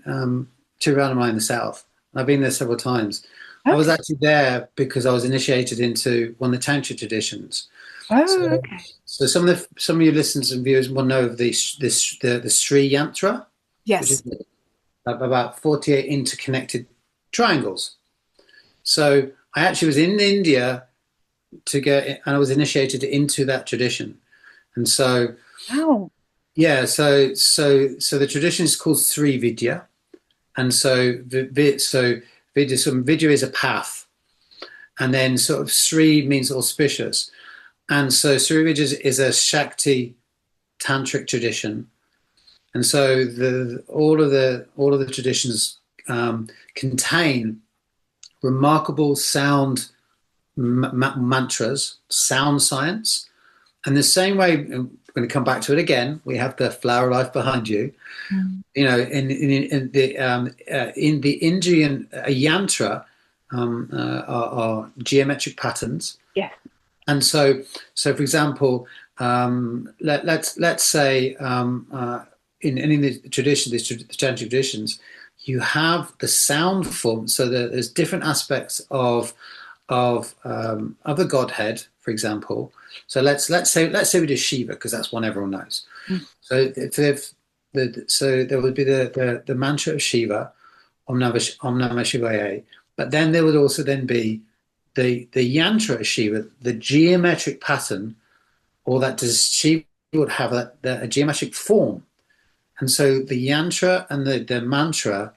Tiruvannamalai in the south. I've been there several times. I was Okay. actually there because I was initiated into one of the Tantra traditions. Oh, So, okay. some of your listeners and viewers will know of the Sri Yantra, which Yes. is about 48 interconnected triangles. So I actually was in India and I was initiated into that tradition. And so, Wow. yeah, so the tradition is called Sri Vidya, and Vidya is a path, and then sort of Sri means auspicious, and so Sri Vidya is a Shakti tantric tradition, and so all of the traditions contain remarkable sound mantras, sound science. And the same way, and we're going to come back to it again. We have the flower life behind you. Mm. In the Indian yantra are geometric patterns, Yes. and so for example, let's say in the tradition, the tantric traditions, you have the sound form. So there's different aspects of the Godhead, for example. So let's say we do Shiva because that's one everyone knows. Mm. So there would be the mantra of Shiva, Om Namah Shivaya, but then there would also then be the yantra of Shiva, the geometric pattern, or that does Shiva would have a geometric form, and so the yantra and the mantra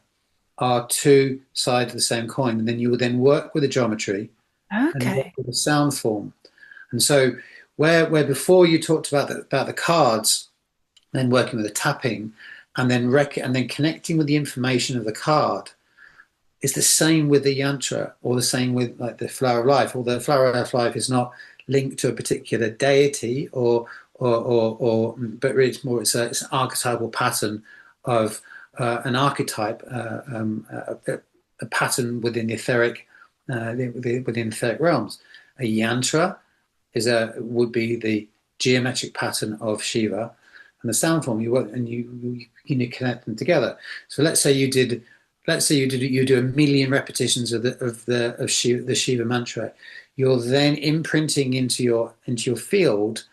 are two sides of the same coin, and then you would then work with the geometry and work Okay. with the sound form. And so where before you talked about the cards, then working with the tapping, and then connecting with the information of the card, is the same with the yantra, or the same with like the flower of life. Although flower of life is not linked to a particular deity, but really it's an archetypal pattern of an archetype, a pattern within the etheric, within etheric realms. A yantra would be the geometric pattern of Shiva, and the sound form you connect them together. So let's say you do 1 million repetitions of Shiva, the Shiva mantra. You're then imprinting into your field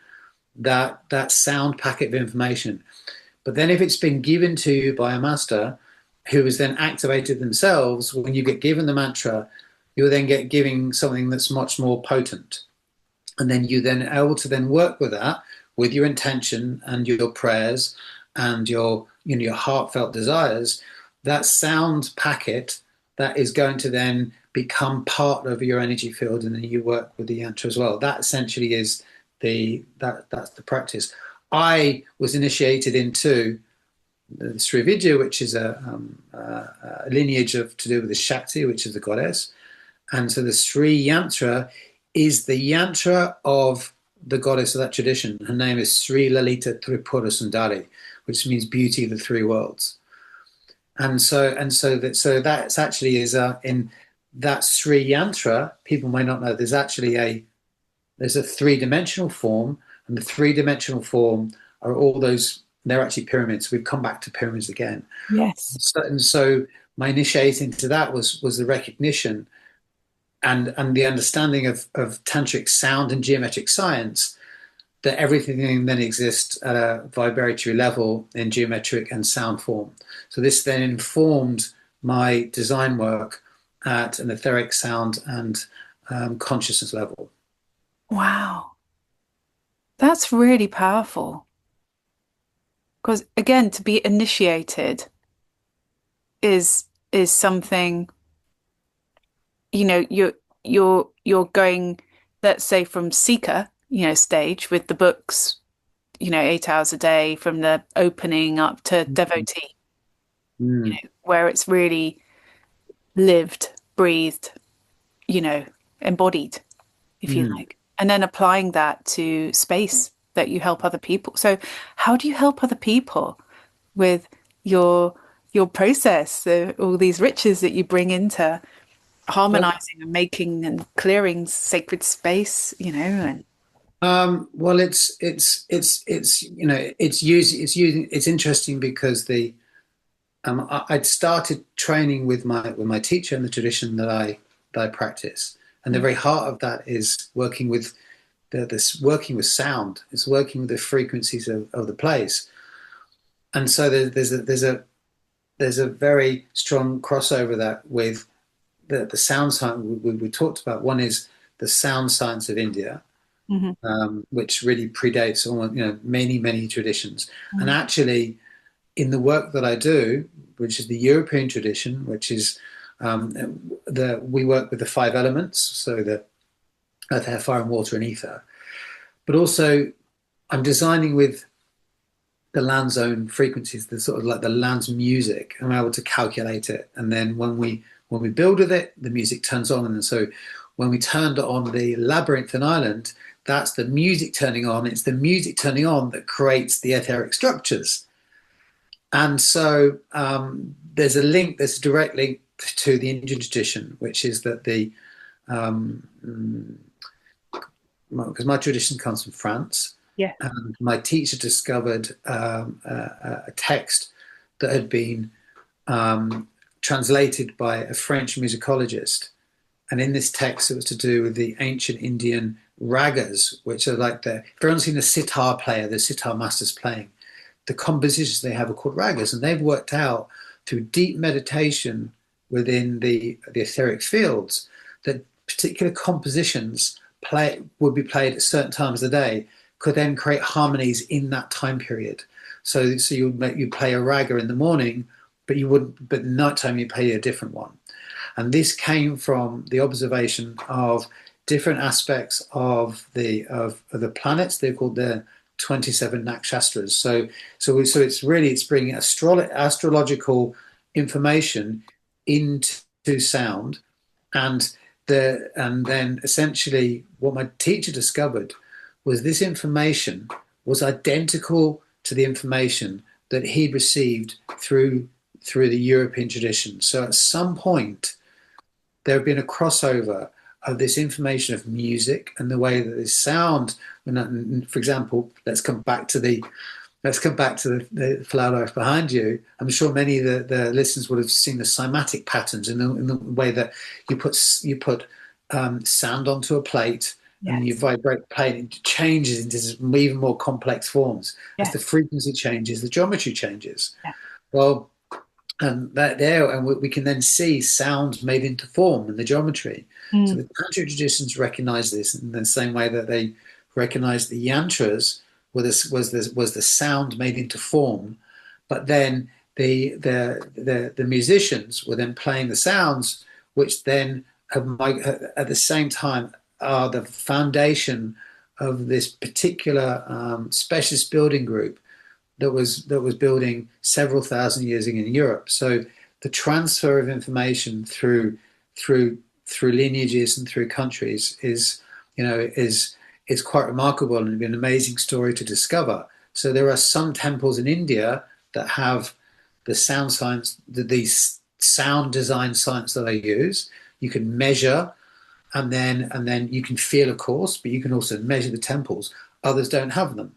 that sound packet of information. But then if it's been given to you by a master who has then activated themselves, when you get given the mantra, you'll then get giving something that's much more potent. And then you then able to then work with that, with your intention and your prayers and your heartfelt desires. That sound packet that is going to then become part of your energy field, and then you work with the yantra as well. That essentially is that's the practice. I was initiated into the Sri Vidya, which is a lineage to do with the Shakti, which is the goddess. And so the Sri Yantra is the yantra of the goddess of that tradition. Her name is Sri Lalita Tripura Sundari, which means beauty of the three worlds. And so that's actually is in that Sri Yantra. People may not know there's a three-dimensional form, and the three-dimensional form are all those. They're actually pyramids. We've come back to pyramids again. Yes. So my initiating to that was the recognition and the understanding of tantric sound and geometric science, that everything then exists at a vibratory level in geometric and sound form. So this then informed my design work at an etheric sound and consciousness level. Wow. That's really powerful. Because again, to be initiated is something, you're going, let's say, from seeker, stage with the books, 8 hours a day from the opening up to devotee, where it's really lived, breathed, embodied, if you like, and then applying that to space that you help other people. So how do you help other people with your process, all these riches that you bring into harmonizing and making and clearing sacred space, and well, it's interesting because I'd started training with my teacher in the tradition that I practice, and the very heart of that is working with working with sound. It's working with the frequencies of the place, and so there's a very strong crossover that with the sound science we talked about. One is the sound science of India, which really predates many traditions. And actually, in the work that I do, which is the European tradition, which is we work with the 5 elements, so the earth, air, fire, and water, and ether. But also, I'm designing with the land zone frequencies, the sort of like the land's music. I'm able to calculate it, and then when we build with it, the music turns on. And so when we turned on the labyrinth in Ireland, that's the music turning on. It's the music turning on that creates the etheric structures. And so there's a direct link to the Indian tradition, which is that because my tradition comes from France. Yeah. And my teacher discovered a text that had been translated by a French musicologist. And in this text, it was to do with the ancient Indian ragas, which are like if everyone's seen a sitar player, the sitar masters playing, the compositions they have are called ragas. And they've worked out through deep meditation within the etheric fields that particular compositions would be played at certain times of the day, could then create harmonies in that time period. So you play a raga in the morning, but at nighttime you play a different one. And this came from the observation of different aspects of the planets. They're called the 27 nakshastras. So it's bringing astrological information into sound, and then essentially what my teacher discovered was this information was identical to the information that he'd received through the European tradition. So at some point, there had been a crossover of this information of music and the way that this sound. For example, let's come back to the flower life behind you. I'm sure many of the listeners would have seen the cymatic patterns in the way that you put sound onto a plate. Yes. And you vibrate the plate, it changes into even more complex forms. Yes. As the frequency changes, the geometry changes. Yeah. Well, and we can then see sounds made into form in the geometry. So the tantric traditions recognize this in the same way that they recognize the yantras was the sound made into form, but then the musicians were then playing the sounds, which then at the same time are the foundation of this particular specialist building group that was building several thousand years in Europe. So the transfer of information through lineages and through countries is quite remarkable, and it'd be an amazing story to discover. So there are some temples in India that have the sound science, these sound design science that they use. You can measure, and then you can feel, of course, but you can also measure the temples. Others don't have them,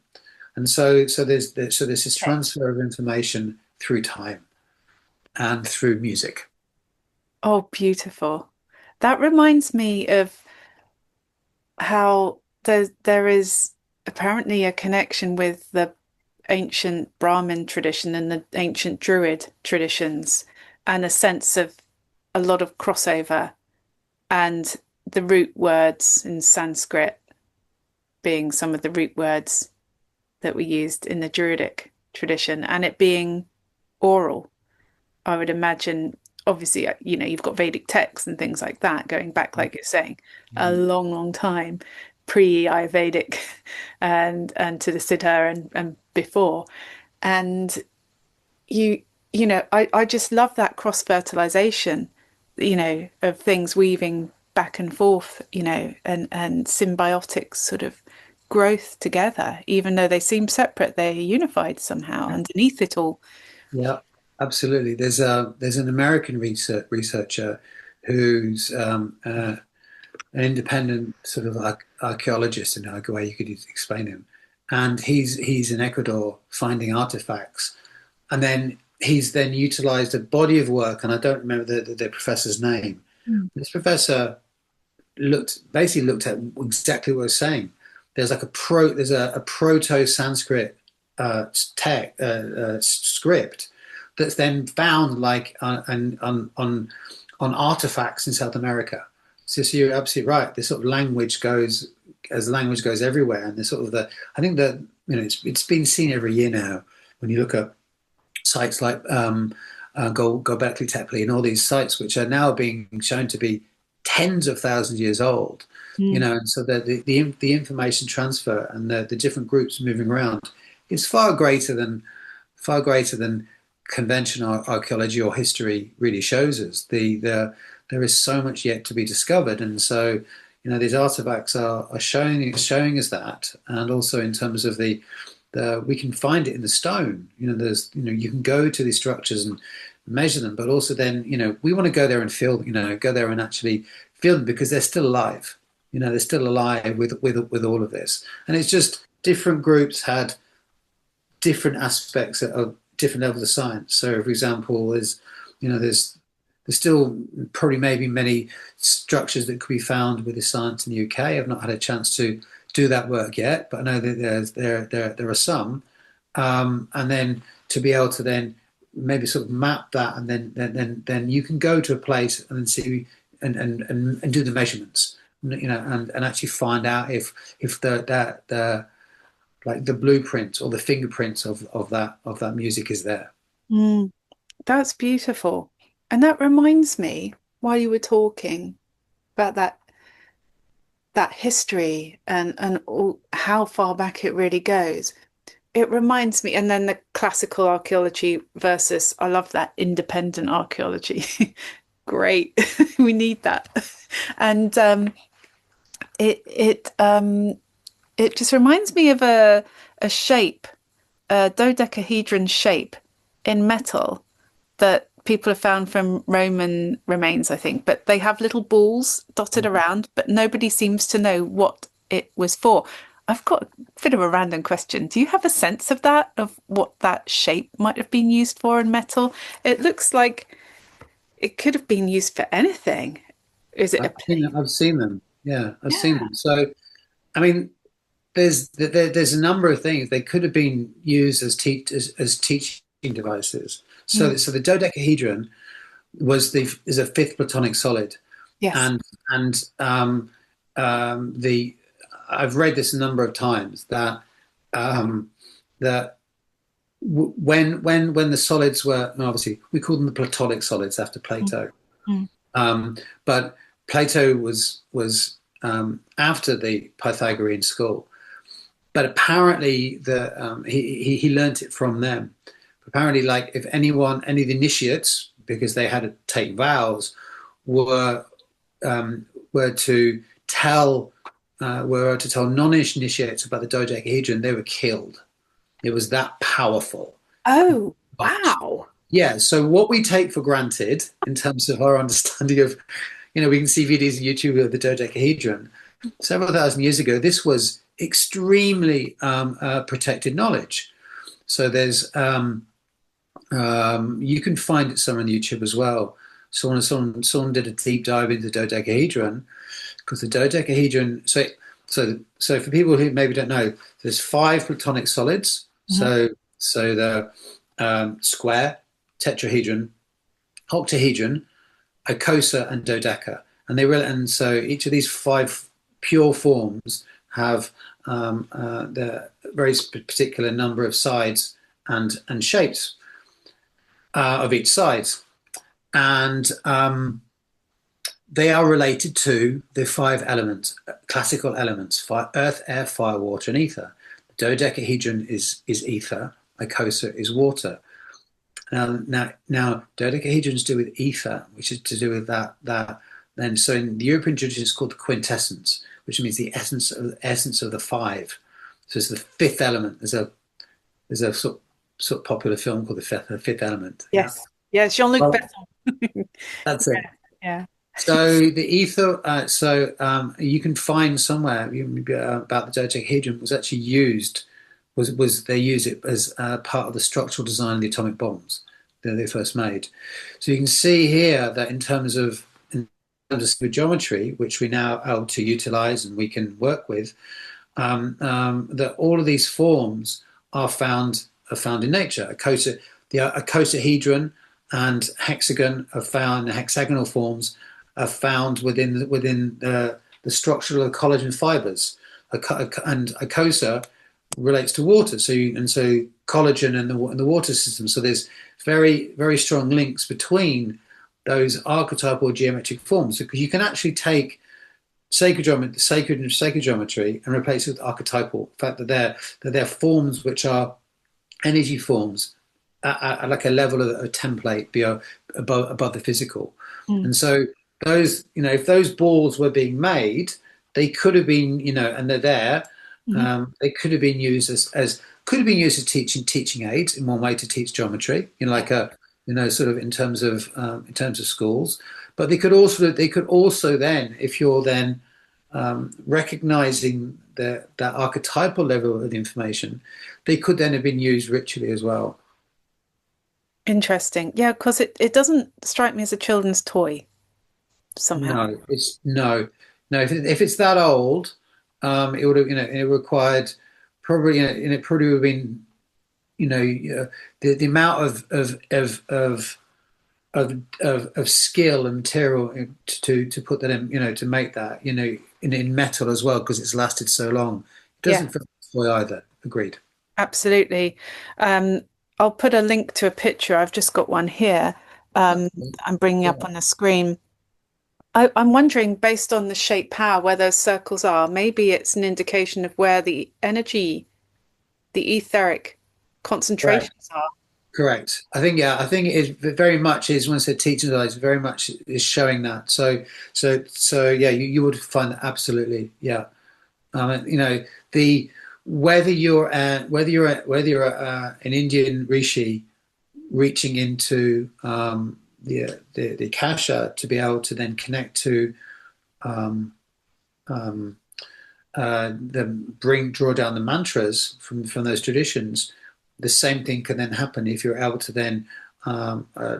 and so there's this transfer of information through time and through music. Oh, beautiful! That reminds me of how there is apparently a connection with the ancient Brahmin tradition and the ancient Druid traditions, and a sense of a lot of crossover, and the root words in Sanskrit being some of the root words that were used in the Druidic tradition, and it being oral. I would imagine, obviously, you've got Vedic texts and things like that going back, like you're saying, a long time, pre-Ayurvedic and to the Siddha and before. And I just love that cross-fertilization, of things weaving back and forth, and symbiotic sort of growth together. Even though they seem separate, they're unified somehow underneath it all. Yeah, absolutely. There's an American researcher who's an independent sort of archaeologist, in a way you could explain him, and he's in Ecuador finding artifacts, and then he's utilized a body of work, and I don't remember the professor's name. This professor looked at exactly what I was saying. There's like a proto-Sanskrit script that's then found like on artifacts in South America. So you're absolutely right. This sort of language goes everywhere, and this sort of I think that it's been seen every year now when you look at sites like Göbekli Tepe and all these sites which are now being shown to be tens of thousands of years old. And so the information transfer and the different groups moving around is far greater than conventional archaeology or history really shows us. There is so much yet to be discovered, and so these artifacts are showing us that, and also in terms of we can find it in the stone. There's you can go to these structures and measure them, but also then we want to go there and feel, go there and actually feel them, because they're still alive. They're still alive with all of this, and it's just different groups had different aspects of different levels of science. So, for example, there's still probably maybe many structures that could be found with the science in the UK. I've not had a chance to do that work yet, but I know that there are some, and then to be able to then maybe sort of map that, and then you can go to a place and then see and do the measurements, and actually find out if the like the blueprint or the fingerprints of that music is there. That's beautiful. And that reminds me, while you were talking about that history and all, how far back it really goes, it reminds me, and then the classical archaeology versus, I love that, independent archaeology. Great. We need that. And It just reminds me of a shape, a dodecahedron shape in metal that people have found from Roman remains, I think. But they have little balls dotted around, but nobody seems to know what it was for. I've got a bit of a random question. Do you have a sense of that, of what that shape might have been used for in metal? It looks like it could have been used for anything. Is it a plate? I've seen them. Yeah, I've seen Yeah. them. So, I mean, there's a number of things they could have been used as teaching devices. Mm. So the dodecahedron is a fifth platonic solid, Yes. and the I've read this a number of times that um, that when the solids were, and obviously we call them the platonic solids after Mm. Plato, Mm. but Plato was after the Pythagorean school, but apparently he learnt it from them. Apparently, like if any of the initiates, because they had to take vows, were were to tell non-initiates about the dodecahedron, they were killed. It was that powerful. Oh, But wow. yeah, so what we take for granted in terms of our understanding of, we can see videos on YouTube of the dodecahedron. Several thousand years ago, this was extremely protected knowledge. So you can find it somewhere on YouTube as well. Someone did a deep dive into the dodecahedron because the dodecahedron. So for people who maybe don't know, there's five platonic solids. Mhm. So the square, tetrahedron, octahedron, icosa, and dodeca, and so each of these five pure forms have the very particular number of sides and shapes of each side, and they are related to the five elements, classical elements: earth, air, fire, water, and ether. The dodecahedron is ether. Icosa is water. Now, dodecahedron is to do with ether, which is to do with that. Then, so in the European tradition, it's called the quintessence, which means the essence of the five. So it's the fifth element. There's a sort of popular film called The Fifth Element. Yeah. Yes. Yeah, Jean-Luc Well, Besson. that's it. Yeah. So the ether, you can find somewhere about the dodecahedron was actually used, was they use it as part of the structural design of the atomic bombs that they first made. So you can see here that in terms of geometry, which we now are able to utilize and we can work with, that all of these forms are found in nature. The icosahedron and hexagon are found. The hexagonal forms are found within the structure of the collagen fibers. And icosa relates to water. So collagen and the water system. So there's very, very strong links between those archetypal geometric forms, because you can actually take sacred geometry and replace it with archetypal. The fact that they're forms which are energy forms at like a level of a template above the physical. Mm. And so those, if those balls were being made, they could have been, and they're there. Mhm. They could have been used as could have been used as teaching aids in one way to teach geometry, like sort of in terms of schools. But they could also then, if you're then recognizing that archetypal level of the information, they could then have been used ritually as well. Interesting. Yeah, because it doesn't strike me as a children's toy somehow. No, no. If it's that old, it would have, it required probably, it probably would have been, the amount of skill and material to put that in, to make that, in metal as well, because it's lasted so long. It Yeah, doesn't fit the toy either. Agreed. absolutely. Um, I'll put a link to a picture. I've just got one here. I'm bringing up Yeah. on the screen. I'm wondering, based on the shape power, where those circles are, maybe it's an indication of where the energy, the etheric Right. concentrations are. Correct. I think it is very much is when I said teaching eyes, very much is showing that. So yeah, you would find that absolutely, yeah. You know, the whether you're an Indian rishi reaching into the akasha to be able to then connect to um, um, the draw down the mantras from those traditions. The same thing can then happen if you're able to then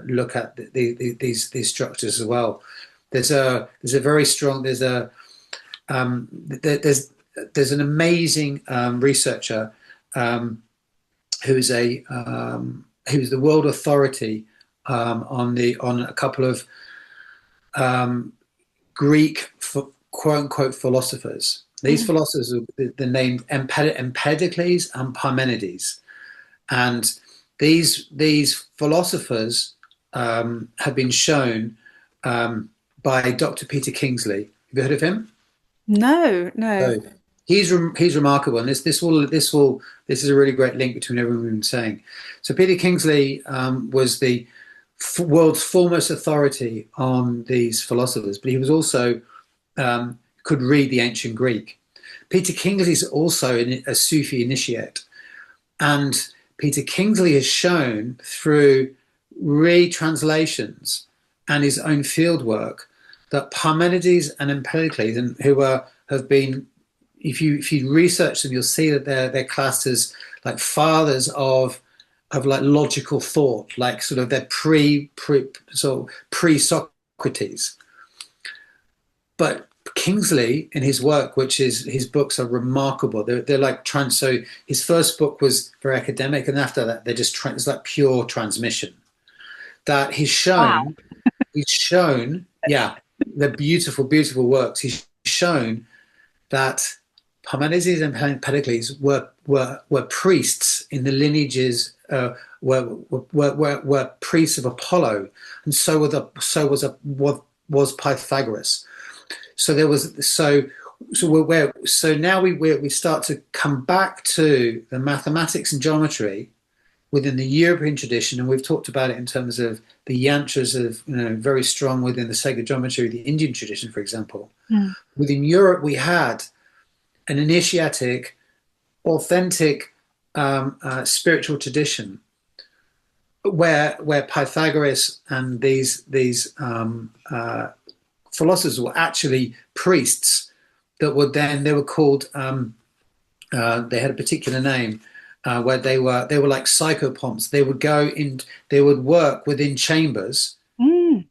look at these structures as well. There's a very strong there's an amazing researcher um, who's who's the world authority on a couple of um, Greek quote unquote philosophers. These Mm. philosophers are named Empedocles and Parmenides, and these philosophers have been shown by Dr. Peter Kingsley. Have you heard of him? No, no. So he's remarkable, and this is a really great link between everything we've been saying. So Peter Kingsley was the world's foremost authority on these philosophers, but he was also could read the ancient Greek. Peter Kingsley is also a Sufi initiate, and Peter Kingsley has shown through retranslations and his own field work that Parmenides and Empedocles, and have been, if you research them, you'll see that they're classed as like fathers of like logical thought, like sort of they're pre Socrates. But Kingsley in his work, which is his books are remarkable. They're like trans. So his first book was very academic, and after that, they're just it's like pure transmission. That Wow. he's shown, yeah, they're beautiful, beautiful works. He's shown that Parmenides and Empedocles were priests in the lineages. Were priests of Apollo, and was Pythagoras. So there was so now we start to come back to the mathematics and geometry within the European tradition, and we've talked about it in terms of the yantras of very strong within the sacred geometry of the Indian tradition, for example. Mm. Within Europe, we had an initiatic, authentic spiritual tradition where Pythagoras and these philosophers were actually priests that were then they were called they had a particular name where they were like psychopomps. They would go in, they would work within chambers, Mm.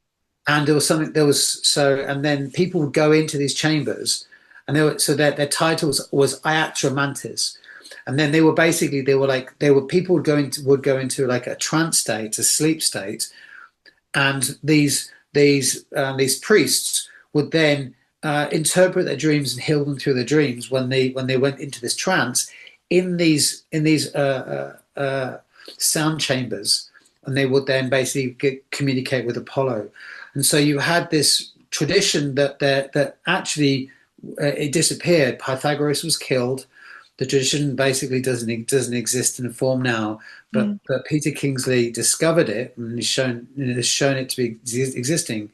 and and then people would go into these chambers, and their titles was iatromantis, and then people would go into like a trance state, a sleep state, and these priests would then interpret their dreams and heal them through their dreams when they went into this trance in these sound chambers, and they would then basically communicate with Apollo. And so you had this tradition that actually it disappeared. Pythagoras was killed. The tradition basically doesn't exist in a form now. But Mm. but Peter Kingsley discovered it and has shown it to be existing.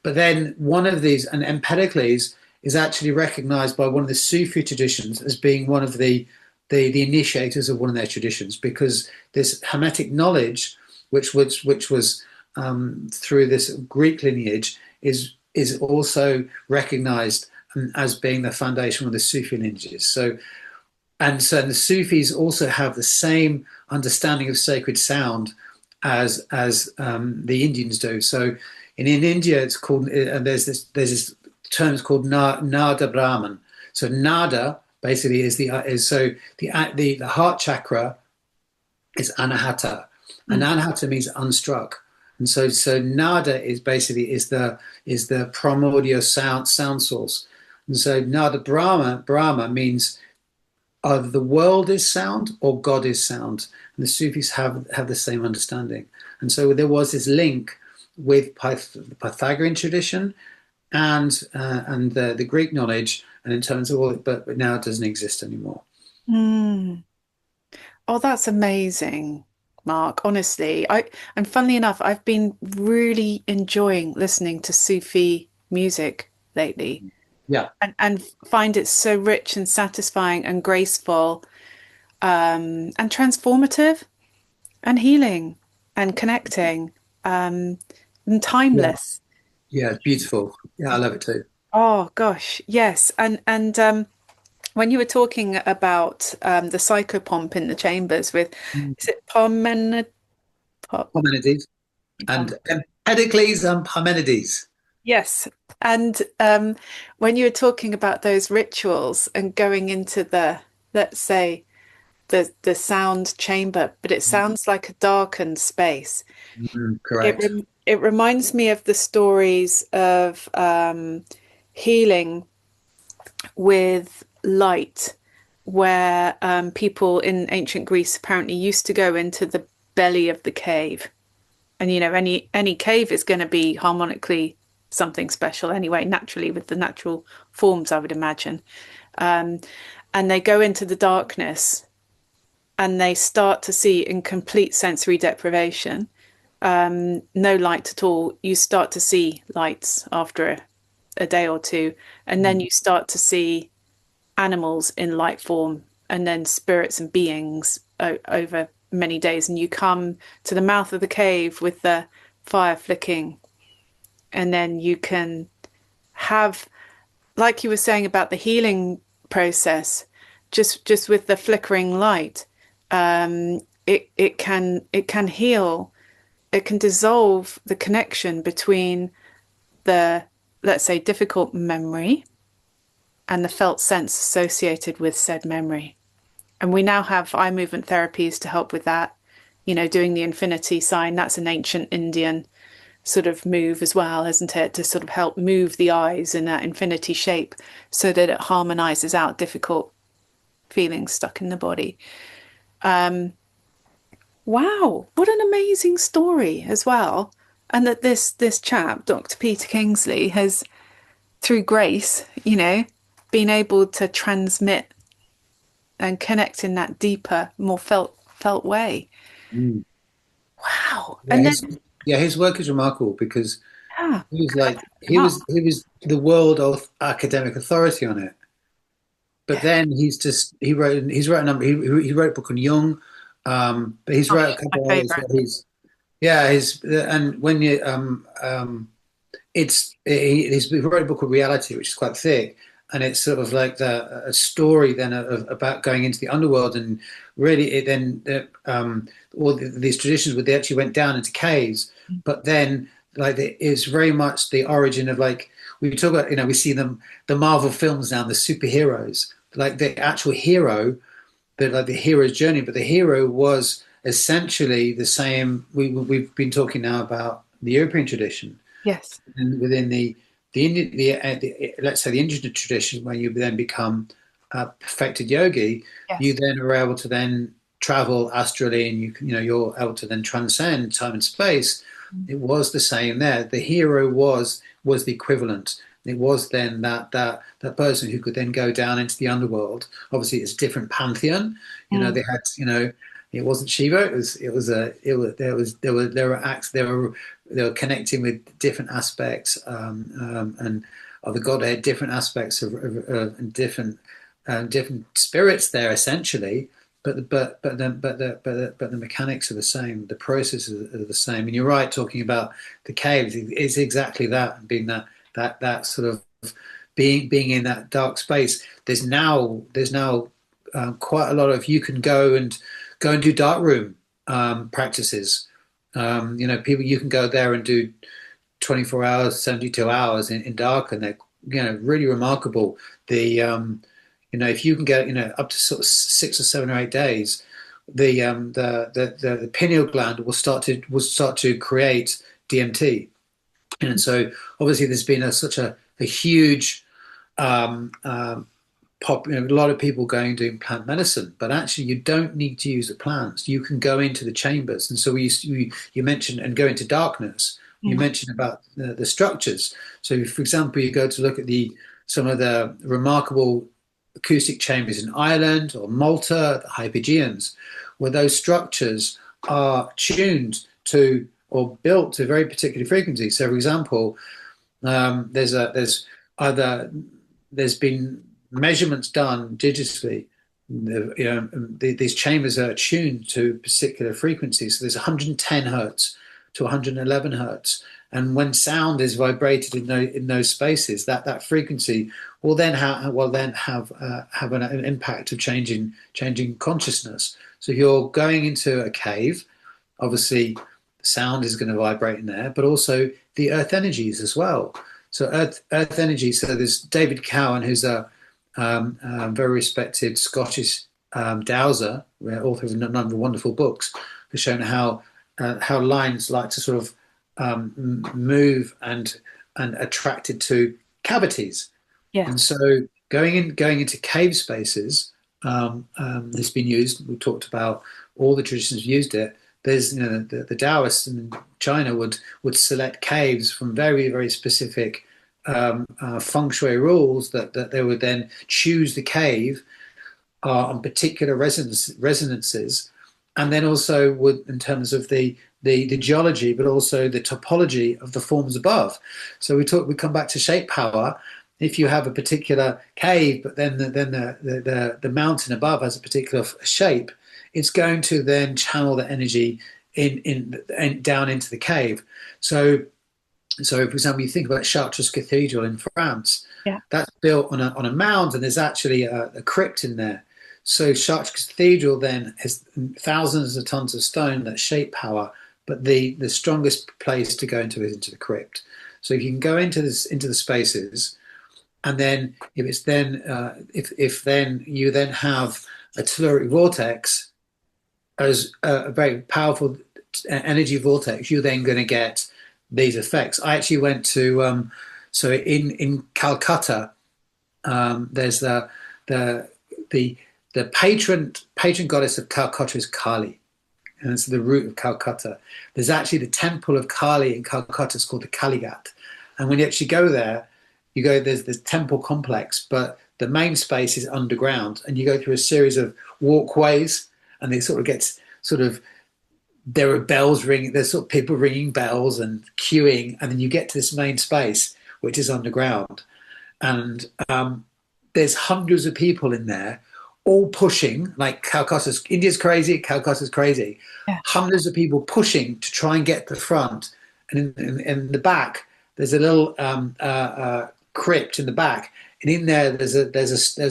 But then one of these, and Empedocles is actually recognized by one of the Sufi traditions as being one of the initiators of one of their traditions, because this Hermetic knowledge, which was through this Greek lineage, is also recognized as being the foundation of the Sufi lineages. So the Sufis also have the same understanding of sacred sound as the Indians do. So in India, it's called there's this term called Nada Brahman. So Nada basically the heart chakra is Anahata, and Mm. Anahata means unstruck. And so Nada is the primordial sound source. And so Nada Brahma means either the world is sound or God is sound. And the Sufis have the same understanding. And so there was this link with the Pythagorean tradition and the Greek knowledge, and in terms of all, but now it doesn't exist anymore. Mm. Oh, that's amazing, Mark, honestly. And funnily enough, I've been really enjoying listening to Sufi music lately, Yeah, and find it so rich and satisfying and graceful, and transformative and healing and connecting, and yeah, timeless. yeah. It's beautiful. Yeah, I love it too. Oh gosh, yes. And when you were talking about the psychopomp in the chambers with, Mm. is it Parmenides? Parmenides and Empedocles and Parmenides. Yes. And when you were talking about those rituals and going into the, let's say, the sound chamber, but it sounds like a darkened space. Correct. It reminds me of the stories of healing with light, where people in ancient Greece apparently used to go into the belly of the cave. And any cave is going to be harmonically something special anyway, naturally with the natural forms, I would imagine. Um, and they go into the darkness and they start to see in complete sensory deprivation, no light at all. You start to see lights after a day or two, and then you start to see animals in light form, and then spirits and beings over many days. And you come to the mouth of the cave with the fire flicking, and then you can have, like you were saying about the healing process, just with the flickering light, it can heal. It can dissolve the connection between the, let's say, difficult memory and the felt sense associated with said memory. And we now have eye movement therapies to help with that. Doing the infinity sign, that's an ancient Indian sort of move as well, isn't it? To sort of help move the eyes in that infinity shape so that it harmonizes out difficult feelings stuck in the body. Wow, what an amazing story as well. And that this chap, Dr. Peter Kingsley, has, through grace, been able to transmit and connect in that deeper, more felt way. Mm. Wow. Yeah, And his then, yeah, his work is remarkable because yeah, he was gotta like look him up. he was the world of academic authority on it. But Yeah. then he's wrote a number he wrote a book on Jung, but he's Oh, wrote a yeah, my couple of others favorite. where he's yeah his and when you he wrote a book called Reality, which is quite thick, and it's sort of like a story then about going into the underworld, and really it then all these traditions where they actually went down into caves, but then like it's very much the origin of like we talk about we see them the Marvel films now, the superheroes, like the actual hero, like the hero's journey, but the hero was essentially the same. We've been talking now about the European tradition Yes. and within the Indian, let's say the Indian tradition, where you then become a perfected yogi, you Yes. then are able to then travel astrally, and you're able to then transcend time and space. It was the same there. The hero was the equivalent. It was then that person who could then go down into the underworld. Obviously, it's a different pantheon. Mm. They had it wasn't Shiva. There were acts. They were connecting with different aspects and of the godhead, different aspects of different spirits there essentially. But the mechanics are the same. The processes are the same. And you're right, talking about the caves. It's exactly that, being that sort of being in that dark space. There's now quite a lot of you can go and do dark room practices. People you can go there and do 24 hours, 72 hours in dark, and they're really remarkable. The if you can get up to sort of 6 or 7 or 8 days, the pineal gland will start to create DMT, and so obviously there's been such a huge um, um, a lot of people going doing plant medicine, but actually you don't need to use the plants. You can go into the chambers, and so you mentioned and go into darkness. You Mm. mentioned about the structures. So, for example, you go to look at some of the remarkable acoustic chambers in Ireland or Malta, the Hypogeans, where those structures are tuned to or built to very particular frequencies. So, for example, there's been measurements done digitally. These chambers are tuned to particular frequencies. So there's 110 hertz to 111 hertz, and when sound is vibrated in those spaces, that frequency will then have an impact of changing consciousness. So if you're going into a cave, obviously sound is going to vibrate in there, but also the earth energies as well. So earth energy. So there's David Cowan, who's a very respected Scottish dowser, author of a number of wonderful books, has shown how lines like to sort of move and attracted to cavities. Yeah. And so going into cave spaces has been used. We talked about all the traditions have used it. There's the Taoists in China would select caves from very, very specific feng shui rules that they would then choose the cave on particular resonances, and then also would, in terms of the geology, but also the topology of the forms above. So we come back to shape power. If you have a particular cave, but then the mountain above has a particular shape, it's going to then channel the energy in down into the cave. So for example, you think about Chartres Cathedral in France. Yeah. That's built on a mound, and there's actually a crypt in there. So Chartres Cathedral then has thousands of tons of stone that shape power, but the strongest place to go into is into the crypt. So you can go into the spaces, and then if then you then have a telluric vortex as a very powerful energy vortex, you're then going to get these effects. I actually went to so in Calcutta. There's the patron goddess of Calcutta is Kali, and it's the root of Calcutta. There's actually the temple of Kali in Calcutta. It's called the Kalighat, and when you actually go there, there's this temple complex, but the main space is underground, and you go through a series of walkways, and it sort of gets there are bells ringing, there's sort of people ringing bells and queuing, and then you get to this main space which is underground, and there's hundreds of people in there all pushing, like India's crazy, Calcutta's crazy. Yeah. Hundreds of people pushing to try and get to the front, and in the back there's a little crypt in the back, and in there there's a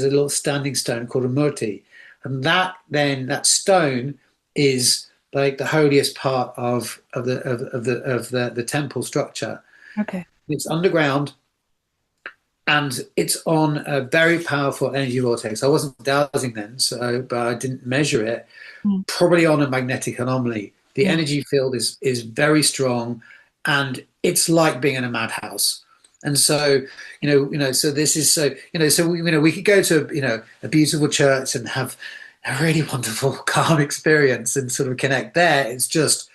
little standing stone called a murti, and that stone is like the holiest part of the temple structure. Okay. It's underground, and it's on a very powerful energy vortex. I wasn't dowsing then, but I didn't measure it. Probably on a magnetic anomaly. The energy field is very strong, and it's like being in a madhouse. And so, so this is we could go to a beautiful church and have a really wonderful calm experience and sort of connect there. It's just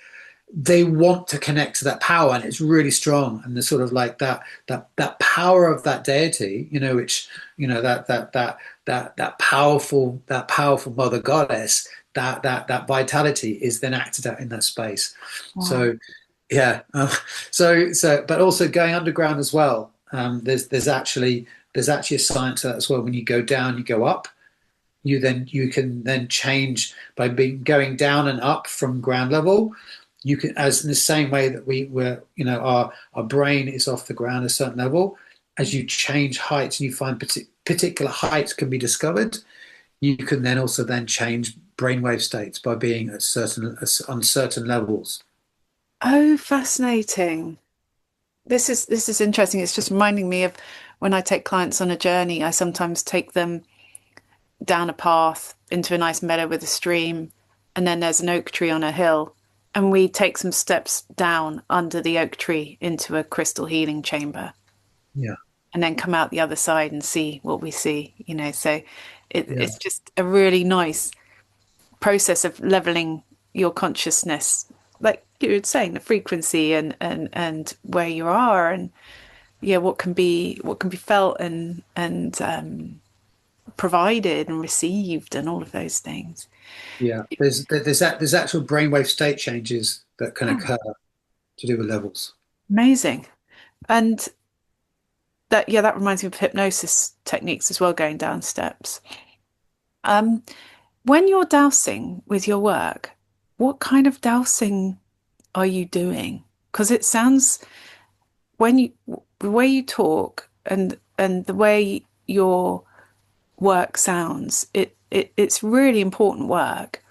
they want to connect to that power, and it's really strong, and the sort of like that power of that deity, which that powerful mother goddess, that vitality is then acted out in that space. Wow. So yeah, but also going underground as well. There's actually a science to that as well. When you go down, you go up. You can then change by going down and up from ground level. You can, as in the same way that our brain is off the ground at a certain level. As you change heights and you find particular heights can be discovered, you can then also change brainwave states by being on certain levels. Oh, fascinating! This is interesting. It's just reminding me of when I take clients on a journey. I sometimes take them down a path into a nice meadow with a stream, and then there's an oak tree on a hill, and we take some steps down under the oak tree into a crystal healing chamber. Yeah. And then come out the other side and see what we see, so it's just a really nice process of leveling your consciousness, like you were saying, the frequency and where you are, and what can be felt and provided and received and all of those things. Yeah, there's actual brainwave state changes that can occur to do with levels. Amazing. And that reminds me of hypnosis techniques as well, going down steps. When you're dowsing with your work, what kind of dowsing are you doing? Because it sounds, the way you talk and the way your work sounds, it's really important work.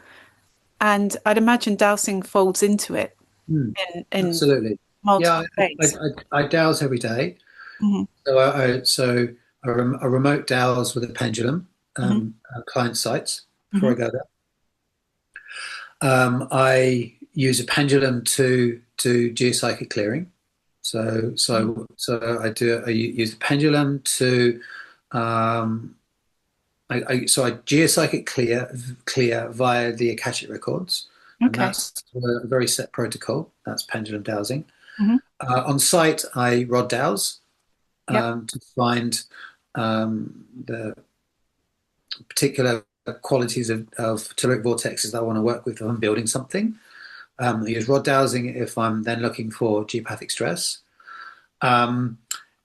And I'd imagine dowsing folds into it in Absolutely. multiple Yeah, ways. I dowse every day. Mhm. So a remote dowse with a pendulum, client sites before I go there. I use a pendulum to do geopsychic clearing. So I use a pendulum to I geopsychic clear via the Akashic records, and that's a very set protocol. That's pendulum dowsing. On site, I rod dowse to find the particular qualities of telluric vortexes that I want to work with if I'm building something. I use rod dowsing if I'm then looking for geopathic stress. And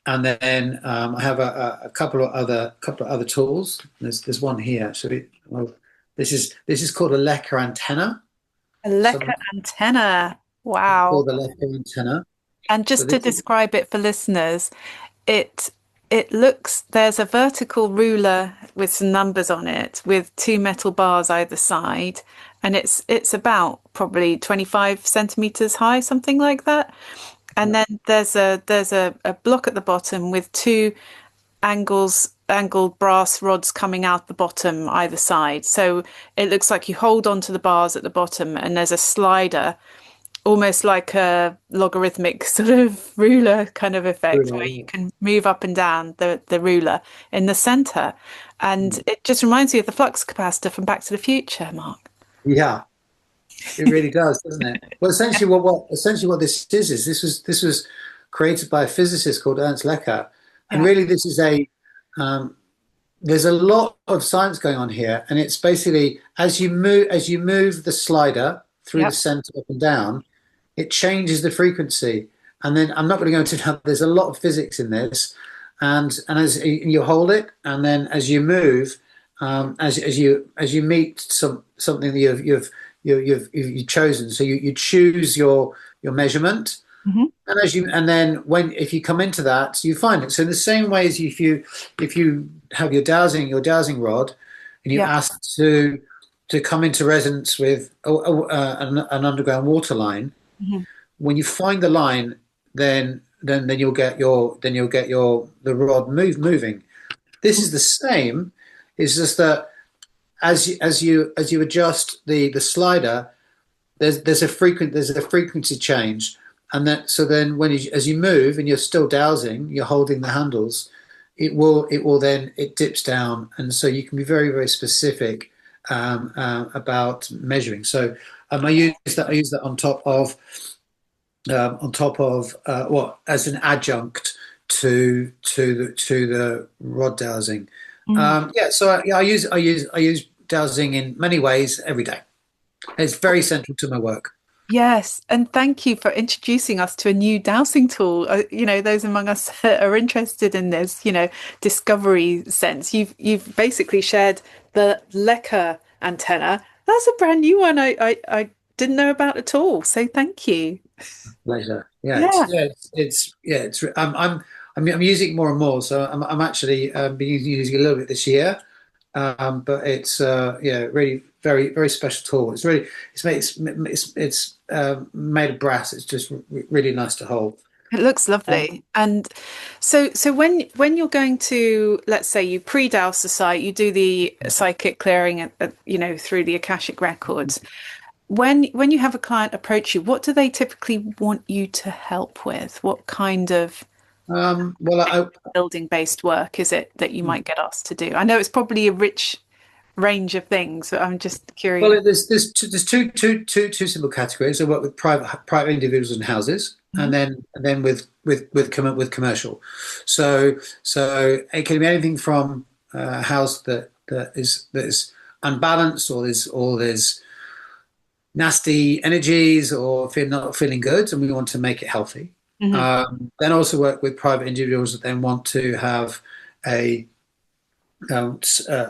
then I have a couple of other tools. There's one here actually. Well, this is called a Lecher Antenna. A Lecher Antenna. Wow. Called the Lecher Antenna. And just to describe it for listeners, it looks, there's a vertical ruler with some numbers on it with two metal bars either side, and it's about probably 25 centimeters high, something like that. And then there's a block at the bottom with two angled brass rods coming out the bottom either side. So it looks like you hold onto the bars at the bottom, and there's a slider, almost like a logarithmic sort of ruler kind of effect, where you can move up and down the ruler in the center. And it just reminds me of the flux capacitor from Back to the Future, Mark. Yeah. It really does, doesn't it? Well, essentially, what this is this was created by a physicist called Ernst Lecher, and really this is there's a lot of science going on here, and it's basically as you move the slider through the center up and down, it changes the frequency. And then I'm not going to go into now. There's a lot of physics in this, and as you hold it, and then as you move, as you meet something that you've chosen. So you choose your measurement, and then if you come into that, you find it. So in the same way as if you have your dowsing rod, and you ask to come into resonance with an underground water line, when you find the line, then you'll get the rod moving. This is the same. It's just that as you adjust the slider, there's a frequency change, and then as you move and you're still dowsing, you're holding the handles, it dips down, and so you can be very, very specific about measuring. So I use that on top of as an adjunct to the rod dowsing. I use dowsing in many ways every day. It's very central to my work. Yes, and thank you for introducing us to a new dowsing tool. Those among us that are interested in this, discovery sense. You've basically shared the Lecher Antenna. That's a brand new one I didn't know about at all. So thank you. Pleasure. I'm using it more and more. So I'm actually been using it a little bit this year. But it's really very, very special tool. It's made of brass. It's just really nice to hold. It looks lovely. And so when you're going to, let's say you pre-douse the site, you do the psychic clearing through the Akashic records. When you have a client approach you, what do they typically want you to help with? What kind of building-based work is it that you might get asked to do? I know it's probably a rich range of things, but I'm just curious. Well, there's two simple categories. I work with private individuals and houses, and then with commercial. So it can be anything from house that is unbalanced, or there's nasty energies, or not feeling good, and we want to make it healthy. Hmm. Then also work with private individuals that then want to have a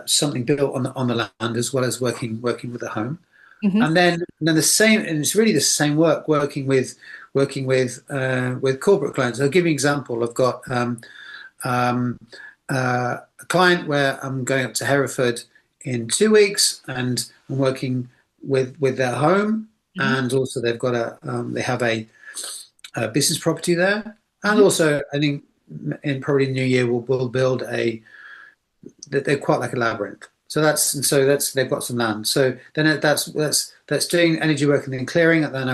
something built on the land, as well as working with the home. Hmm. And then the same, and it's really the same work working with corporate clients. I'll give you an example. I've got um, a client where I'm going up to Hereford in 2 weeks, and I'm working with their home, Hmm. and also they have a business property there, and Hmm. also I think in probably New Year we'll build they're quite like a labyrinth. So that's they've got some land. So then that's doing energy work and then clearing, and then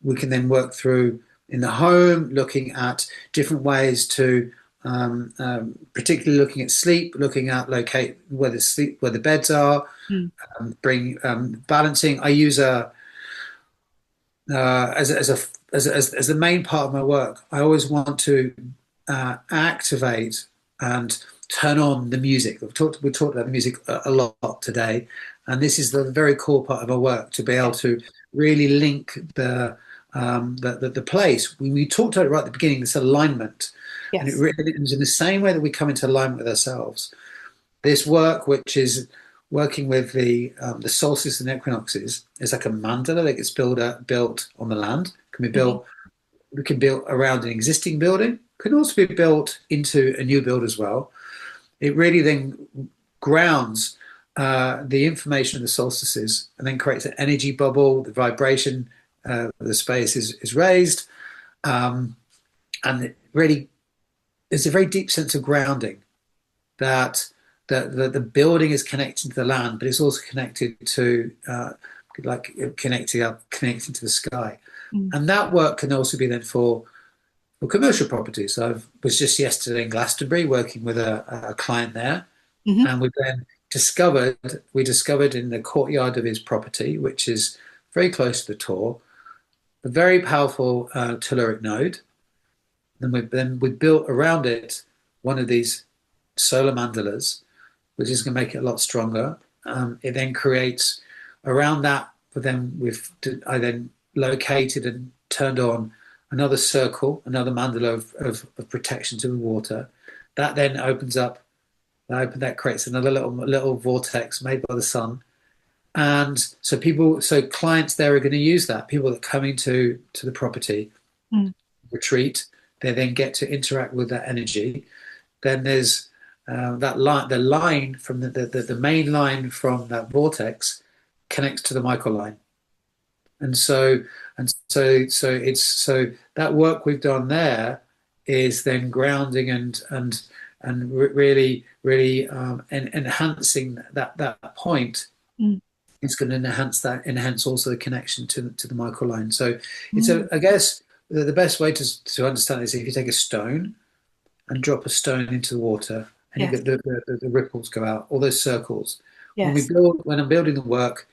we can then work through in the home, looking at different ways to particularly looking at sleep, looking at locate where the beds are, bring balancing. I use a as the main part of my work. I always want to activate and turn on the music. We talked about the music a lot today, and this is the very core part of our work, to be able to really link the place. We talked about it right at the beginning, this alignment, and it Yes. really is in the same way that we come into alignment with ourselves. This work, which is working with the solstices and equinoxes, is like a mandala that gets built on the land. Can be Hmm. built. We can build around an existing building. Can also be built into a new build as well. It really then grounds the information of the solstices, and then creates an energy bubble. The vibration of the space is raised, and it really there's a very deep sense of grounding, that the building is connected to the land, but it's also connected to like connecting to the sky. Mm. And that work can also be then for commercial properties. I was just yesterday in Glastonbury working with a client there, Hmm. and we discovered in the courtyard of his property, which is very close to the Tor, a very powerful telluric node. Then we built around it one of these solar mandalas, which is going to make it a lot stronger. It then creates around that, but then I then located and turned on another circle, another mandala of protection to the water. That then opens up, that creates another little vortex made by the sun. And so clients there are going to use that. People that come into to the property Mm. retreat, they then get to interact with that energy. Then there's that line, the line from the main line from that vortex connects to the microline, and so that work we've done there is then grounding and really enhancing that point. Mm. It's going to enhance also the connection to the microline. So Mm. I guess the best way to understand this is if you take a stone and drop a stone into the water, and you Yes. get the ripples go out, all those circles. Yes. When I'm building the work,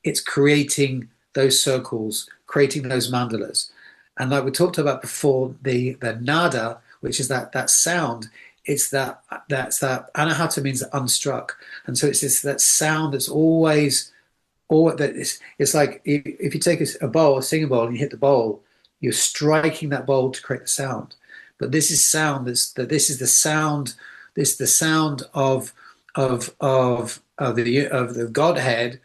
it's creating those circles, creating those mandalas. And like we talked about before, the nada, which is that sound, that's that anahata means unstruck. And so it's that sound that's always or that it's like if you take a singing bowl, and you hit the bowl, you're striking that bowl to create the sound. But this is sound. This is the sound. This is the sound of the Godhead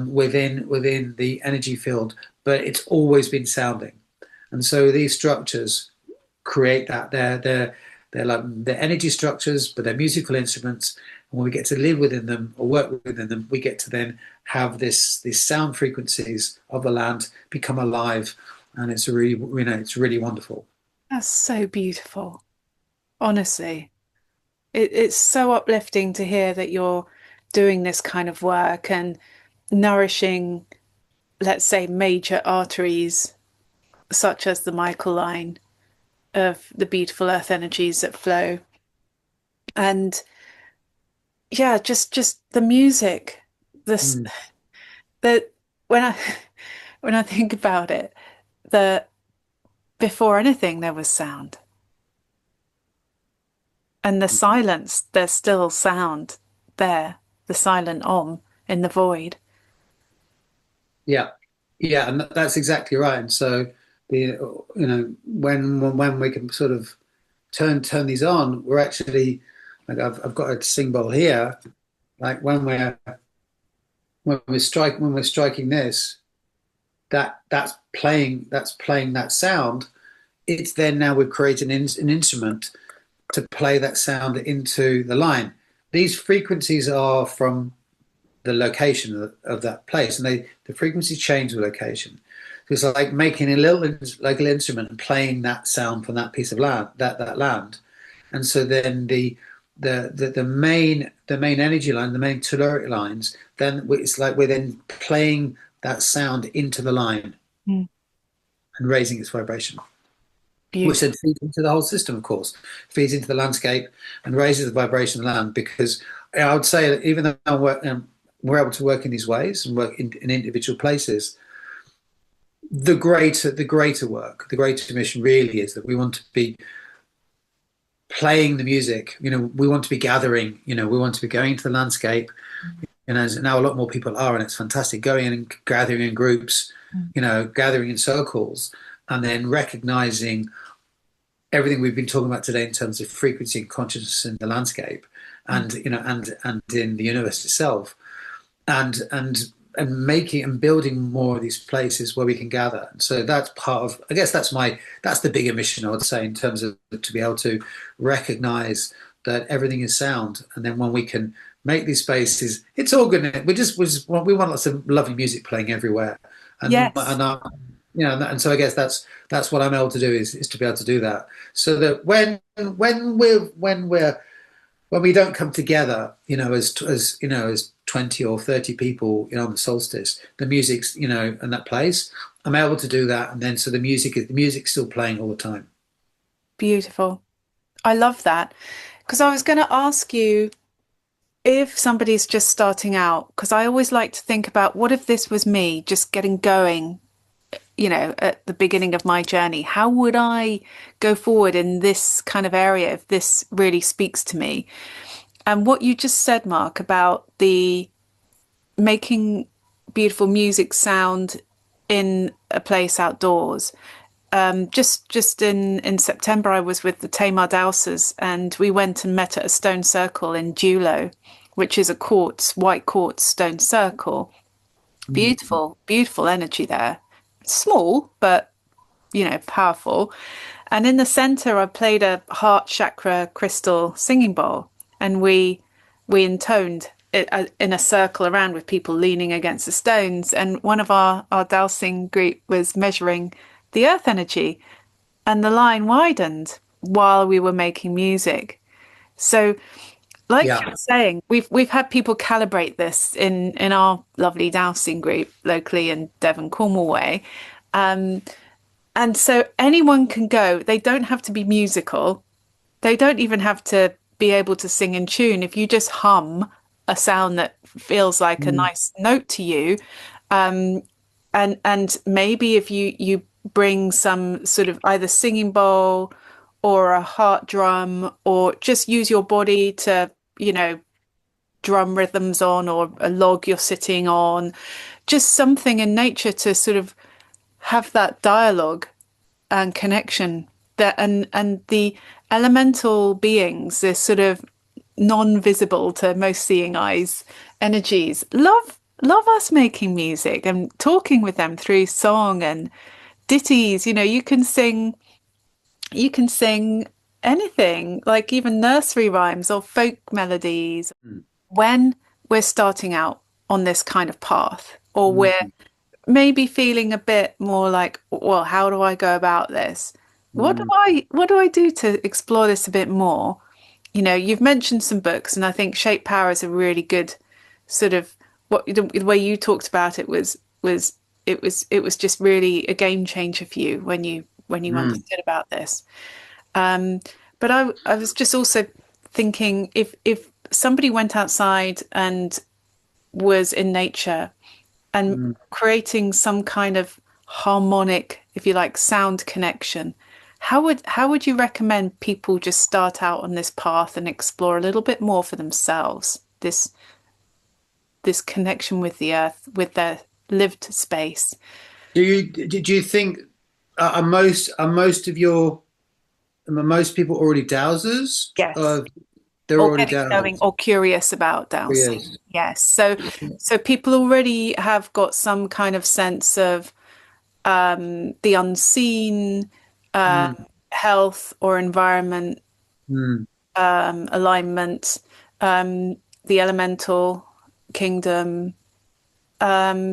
within the energy field. But it's always been sounding, and so these structures create that. They're like the energy structures, but they're musical instruments. And when we get to live within them or work within them, we get to then have these sound frequencies of the land become alive, and it's really wonderful. That's so beautiful. Honestly, it's so uplifting to hear that you're doing this kind of work and nourishing, let's say, major arteries such as the Michael line of the beautiful earth energies that flow. And yeah, just the music, this Mm. that when I when I think about it, that before anything there was sound. And the silence, there's still sound there, the silent om in the void. Yeah, yeah, and that's exactly right. And so the when we can sort of turn these on, we're actually like I've got a sing bowl here. Like when we're striking this, that's playing that sound. It's then now we've created an instrument to play that sound into the line. These frequencies are from the location of that place, and the frequencies change with location. So it's like making a little instrument and playing that sound from that piece of land, that land. And so then the main energy line, the main telluric lines, then it's like we're then playing that sound into the line Mm. and raising its vibration, which Beautiful. then feeds into the whole system, of course, feeds into the landscape and raises the vibration of the land. Because I would say that even though we're able to work in these ways and work in individual places, the greater work, the greater mission really is that we want to be playing the music. We want to be gathering. We want to be going to the landscape. As now a lot more people are, and it's fantastic, going in and gathering in groups, gathering in circles, and then recognizing everything we've been talking about today in terms of frequency and consciousness in the landscape, and and in the universe itself, and making and building more of these places where we can gather. And so that's part of, I guess that's the bigger mission, I would say, in terms of to be able to recognize that everything is sound, and then when we can make these spaces, it's all good. We want lots of lovely music playing everywhere, Yes. and so I guess that's what I'm able to do is to be able to do that, so that when we don't come together, as 20 or 30 people, on the solstice, the music's, in that place, I'm able to do that, and then so the music's still playing all the time. Beautiful. I love that. Because I was going to ask you, if somebody's just starting out, because I always like to think about, what if this was me just getting going, at the beginning of my journey? How would I go forward in this kind of area if this really speaks to me? And what you just said, Mark, about the making beautiful music sound in a place outdoors. Just in September, I was with the Tamar Dowsers, and we went and met at a stone circle in Dulo, which is a white quartz stone circle. Beautiful, beautiful energy there. Small, but powerful. And in the center, I played a heart chakra crystal singing bowl, and we intoned it in a circle around with people leaning against the stones. And one of our dowsing group was measuring the earth energy, and the line widened while we were making music. So, like Yeah, you're saying, we've had people calibrate this in our lovely dowsing group locally in Devon, Cornwall way. And so anyone can go. They don't have to be musical. They don't even have to be able to sing in tune. If you just hum a sound that feels like a nice note to you, and maybe if you bring some sort of either singing bowl or a heart drum, or just use your body to, drum rhythms on, or a log you're sitting on, just something in nature to sort of have that dialogue and connection, that and the elemental beings, this sort of non-visible to most seeing eyes energies, love us making music and talking with them through song and ditties. You can sing anything, like even nursery rhymes or folk melodies. When we're starting out on this kind of path, or we're maybe feeling a bit more like, well, how do I go about this? What do I do to explore this a bit more? You've mentioned some books, and I think Shape Power is a really good sort of, what the way you talked about it was just really a game changer for you when you understood about this. But I was just also thinking, if somebody went outside and was in nature and creating some kind of harmonic, if you like, sound connection, How would you recommend people just start out on this path and explore a little bit more for themselves? This connection with the earth, with their lived space. Do you think are most people already dowsers? Yes. They're Or already getting going dowsers. or curious about Yes. dowsing. Yes. So people already have got some kind of sense of the unseen, Mm, health or environment, mm, alignment, um, the elemental kingdom,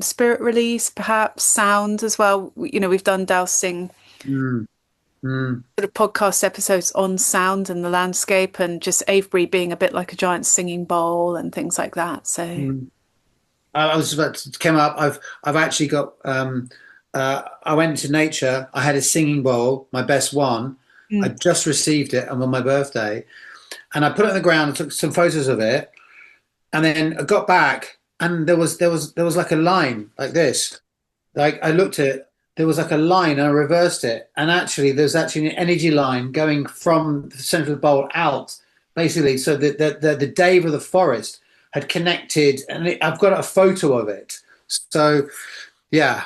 spirit release, perhaps sound as well. We've done dowsing mm, mm, sort of podcast episodes on sound and the landscape, and just Avebury being a bit like a giant singing bowl and things like that. So, mm. I was about to come up. I've actually got. I went to nature. I had a singing bowl, my best one. I mm, just received it, and on my birthday, and I put it on the ground and took some photos of it. And then I got back, and there was like a line like this. Like I looked at it, there was like a line, and I reversed it, and actually there's actually an energy line going from the center of the bowl out, basically. So the Dave of the forest had connected, and I've got a photo of it. So yeah,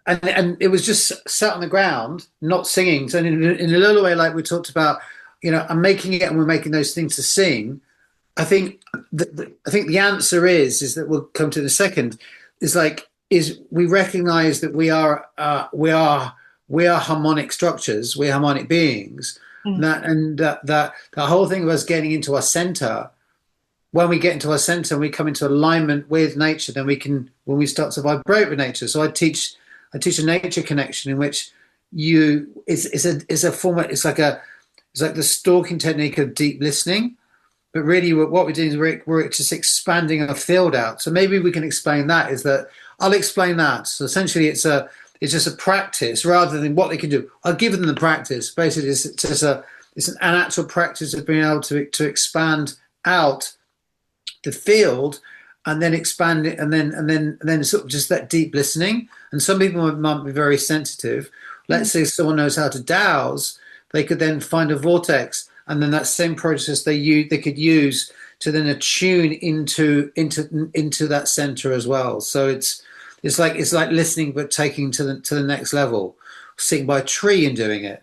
and it was just sat on the ground, not singing. So in a little way, like we talked about, I'm making it, and we're making those things to sing. I think the answer is that we'll come to in a second. Is like is we recognize that we are harmonic structures, we're harmonic beings. mm, That the whole thing of us getting into our center. When we get into our center and we come into alignment with nature, then when we start to vibrate with nature. So I teach a nature connection in which it's a form of, it's like the stalking technique of deep listening. But really, what we're doing is we're just expanding our field out. So maybe we can explain that. I'll explain that. So essentially, it's just a practice rather than what they can do. I'll give them the practice. Basically, it's an actual practice of being able to expand out the field and then expand it, and then sort of just that deep listening. And some people might be very sensitive. mm, Let's say someone knows how to dowse, they could then find a vortex, and then that same process they could use to then attune into that center as well. So it's like listening, but taking to the next level. Sitting by a tree and doing it,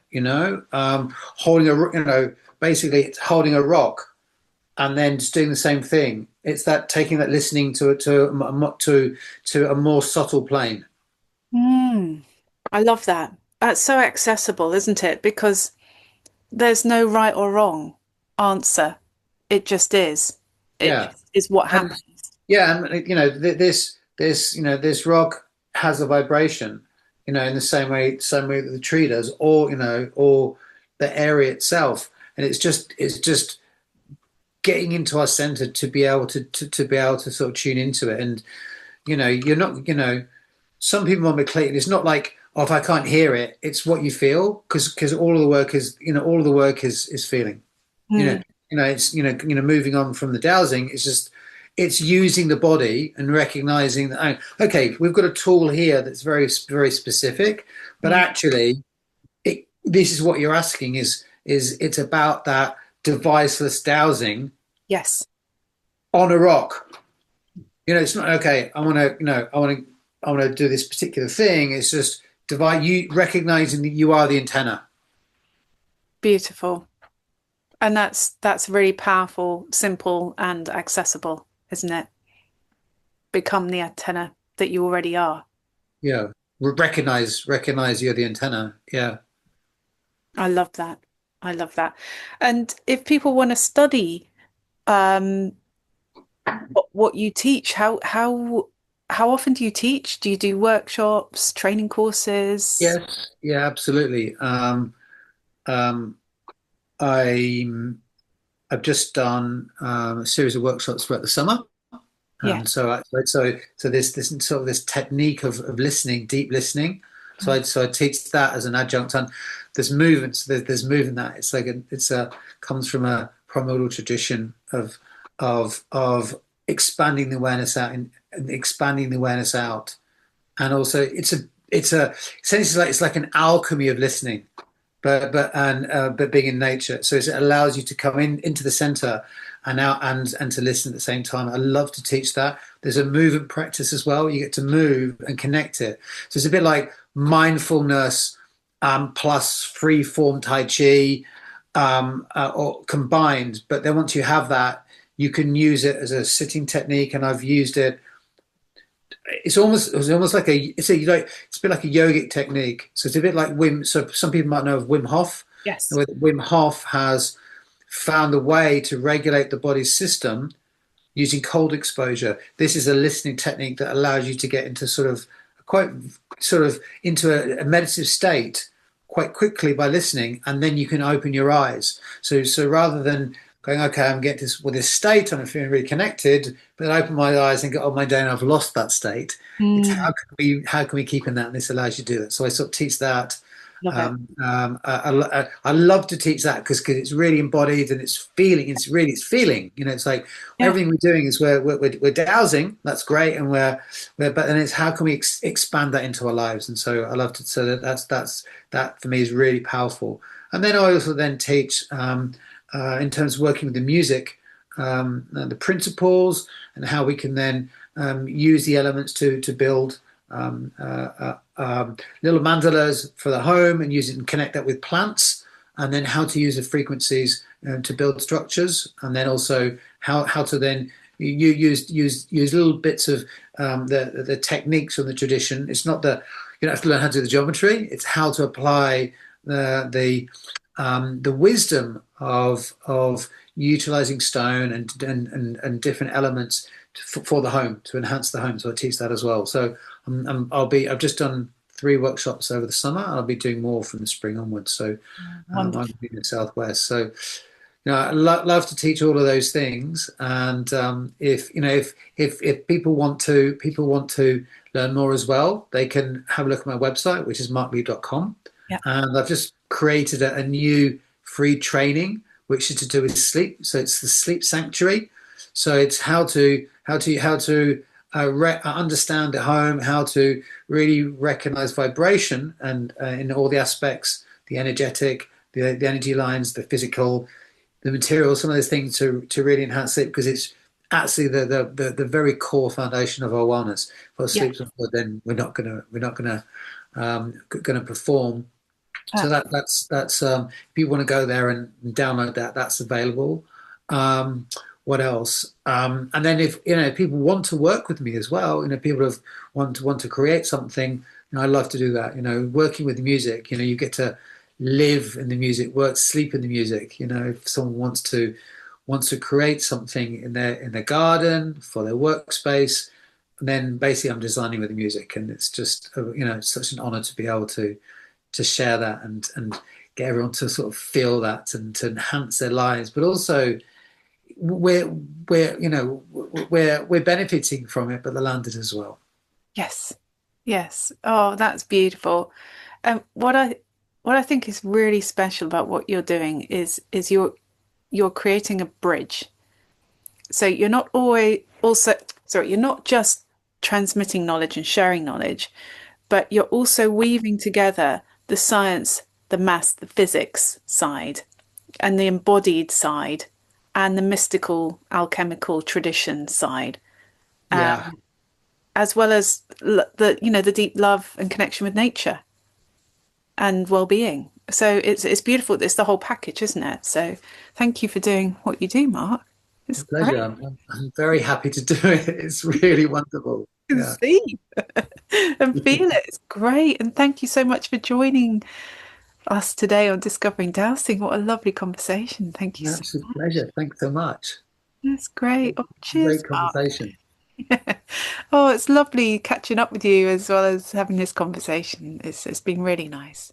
holding basically it's holding a rock and then just doing the same thing. It's that taking that listening to a more subtle plane. mm. I love that. That's so accessible, isn't it? Because there's no right or wrong answer. It just is. It Yeah, just is what and happens. yeah, and this rock has a vibration, in the same way that the tree does, or the area itself, and it's just getting into our center to be able to be able to sort of tune into it. And you're not, some people might be clear. It's not like, oh, if I can't hear it, it's what you feel, because all of the work is feeling. you know Mm, it's moving on from the dowsing. It's using the body and recognizing that, okay, we've got a tool here that's very very specific, but mm. actually this is what you're asking is it's about that deviceless dowsing Yes. on a rock. It's not, okay, I want to do this particular thing. It's just you recognizing that you are the antenna. Beautiful. And that's really powerful, simple, and accessible, isn't it? Become the antenna that you already are. Yeah, recognize you're the antenna. Yeah. I love that. I love that. And if people want to study um, what you teach, how often do you teach? Do you do workshops, training courses? Yes, yeah, absolutely. Um, I I've just done a series of workshops throughout the summer, Yeah. and so this sort of this technique of listening, deep listening. So I teach that as an adjunct, and there's movements. There's movement that it's a comes from a primordial tradition of expanding the awareness out and expanding the awareness out, and also it's essentially like it's like an alchemy of listening. but being in nature. So it allows you to come into the center and out and to listen at the same time. I love to teach that. There's a movement practice as well. You get to move and connect it. So it's a bit like mindfulness plus free form Tai Chi or combined. But then once you have that, you can use it as a sitting technique, and I've used it. It's almost like it's a bit like a yogic technique. So it's a bit like Wim. So some people might know of Wim Hof. Yes. Where Wim Hof has found a way to regulate the body's system using cold exposure. This is a listening technique that allows you to get into into a meditative state quite quickly by listening, and then you can open your eyes. So rather than going, okay, I'm getting this state, I'm feeling really connected, but then I open my eyes and go, oh my day, and I've lost that state. It's how can we keep in that? And this allows you to do that. So I sort of teach that. I love to teach that because it's really embodied and it's feeling. It's feeling. It's like everything we're doing is we're dowsing. That's great, and but then it's how can we expand that into our lives? And so I love to. So that for me is really powerful. And then I also then teach in terms of working with the music, the principles and how we can then use the elements to build. Little mandalas for the home and use it and connect that with plants, and then how to use the frequencies to build structures, and then also how to then use little bits of the techniques from the tradition. It's not you don't have to learn how to do the geometry. It's how to apply the wisdom of utilizing stone and different elements for the home to enhance the home. So I teach that as well. So I've just done 3 workshops over the summer. I'll be doing more from the spring onwards. So I'm going to be in the Southwest. So I love to teach all of those things. And if people want to learn more as well, they can have a look at my website, which is markleib.com. Yeah. And I've just created a new free training, which is to do with sleep. So it's the sleep sanctuary. So it's how to understand at home, how to really recognize vibration and in all the aspects, the energetic, the energy lines, the physical, the material, some of those things to really enhance sleep, because it's actually the very core foundation of our wellness. If our sleep's not good, then we're not gonna perform. So that's if you want to go there and download that, that's available. What else? And then if people want to work with me as well, people want to create something, I love to do that. Working with music, you get to live in the music, work, sleep in the music. If someone wants to create something in their garden for their workspace, then basically I'm designing with the music, and it's just it's such an honor to be able to share that and get everyone to sort of feel that and to enhance their lives, but also we're benefiting from it, but the land did as well. Yes. Oh, that's beautiful. What I think is really special about what you're doing is you're creating a bridge. So you're not you're not just transmitting knowledge and sharing knowledge, but you're also weaving together the science, the maths, the physics side, and the embodied side, and the mystical, alchemical tradition side, as well as the deep love and connection with nature and well-being. So it's beautiful. It's the whole package, isn't it? So thank you for doing what you do, Mark. It's a pleasure. I'm very happy to do it. It's really wonderful. See and feel it. It's great. And thank you so much for joining us today on Discovering Dowsing. What a lovely conversation. Thank you so much. Absolute pleasure. Thanks so much. That's great. Oh, cheers. Great conversation. Oh, it's lovely catching up with you as well as having this conversation. It's been really nice.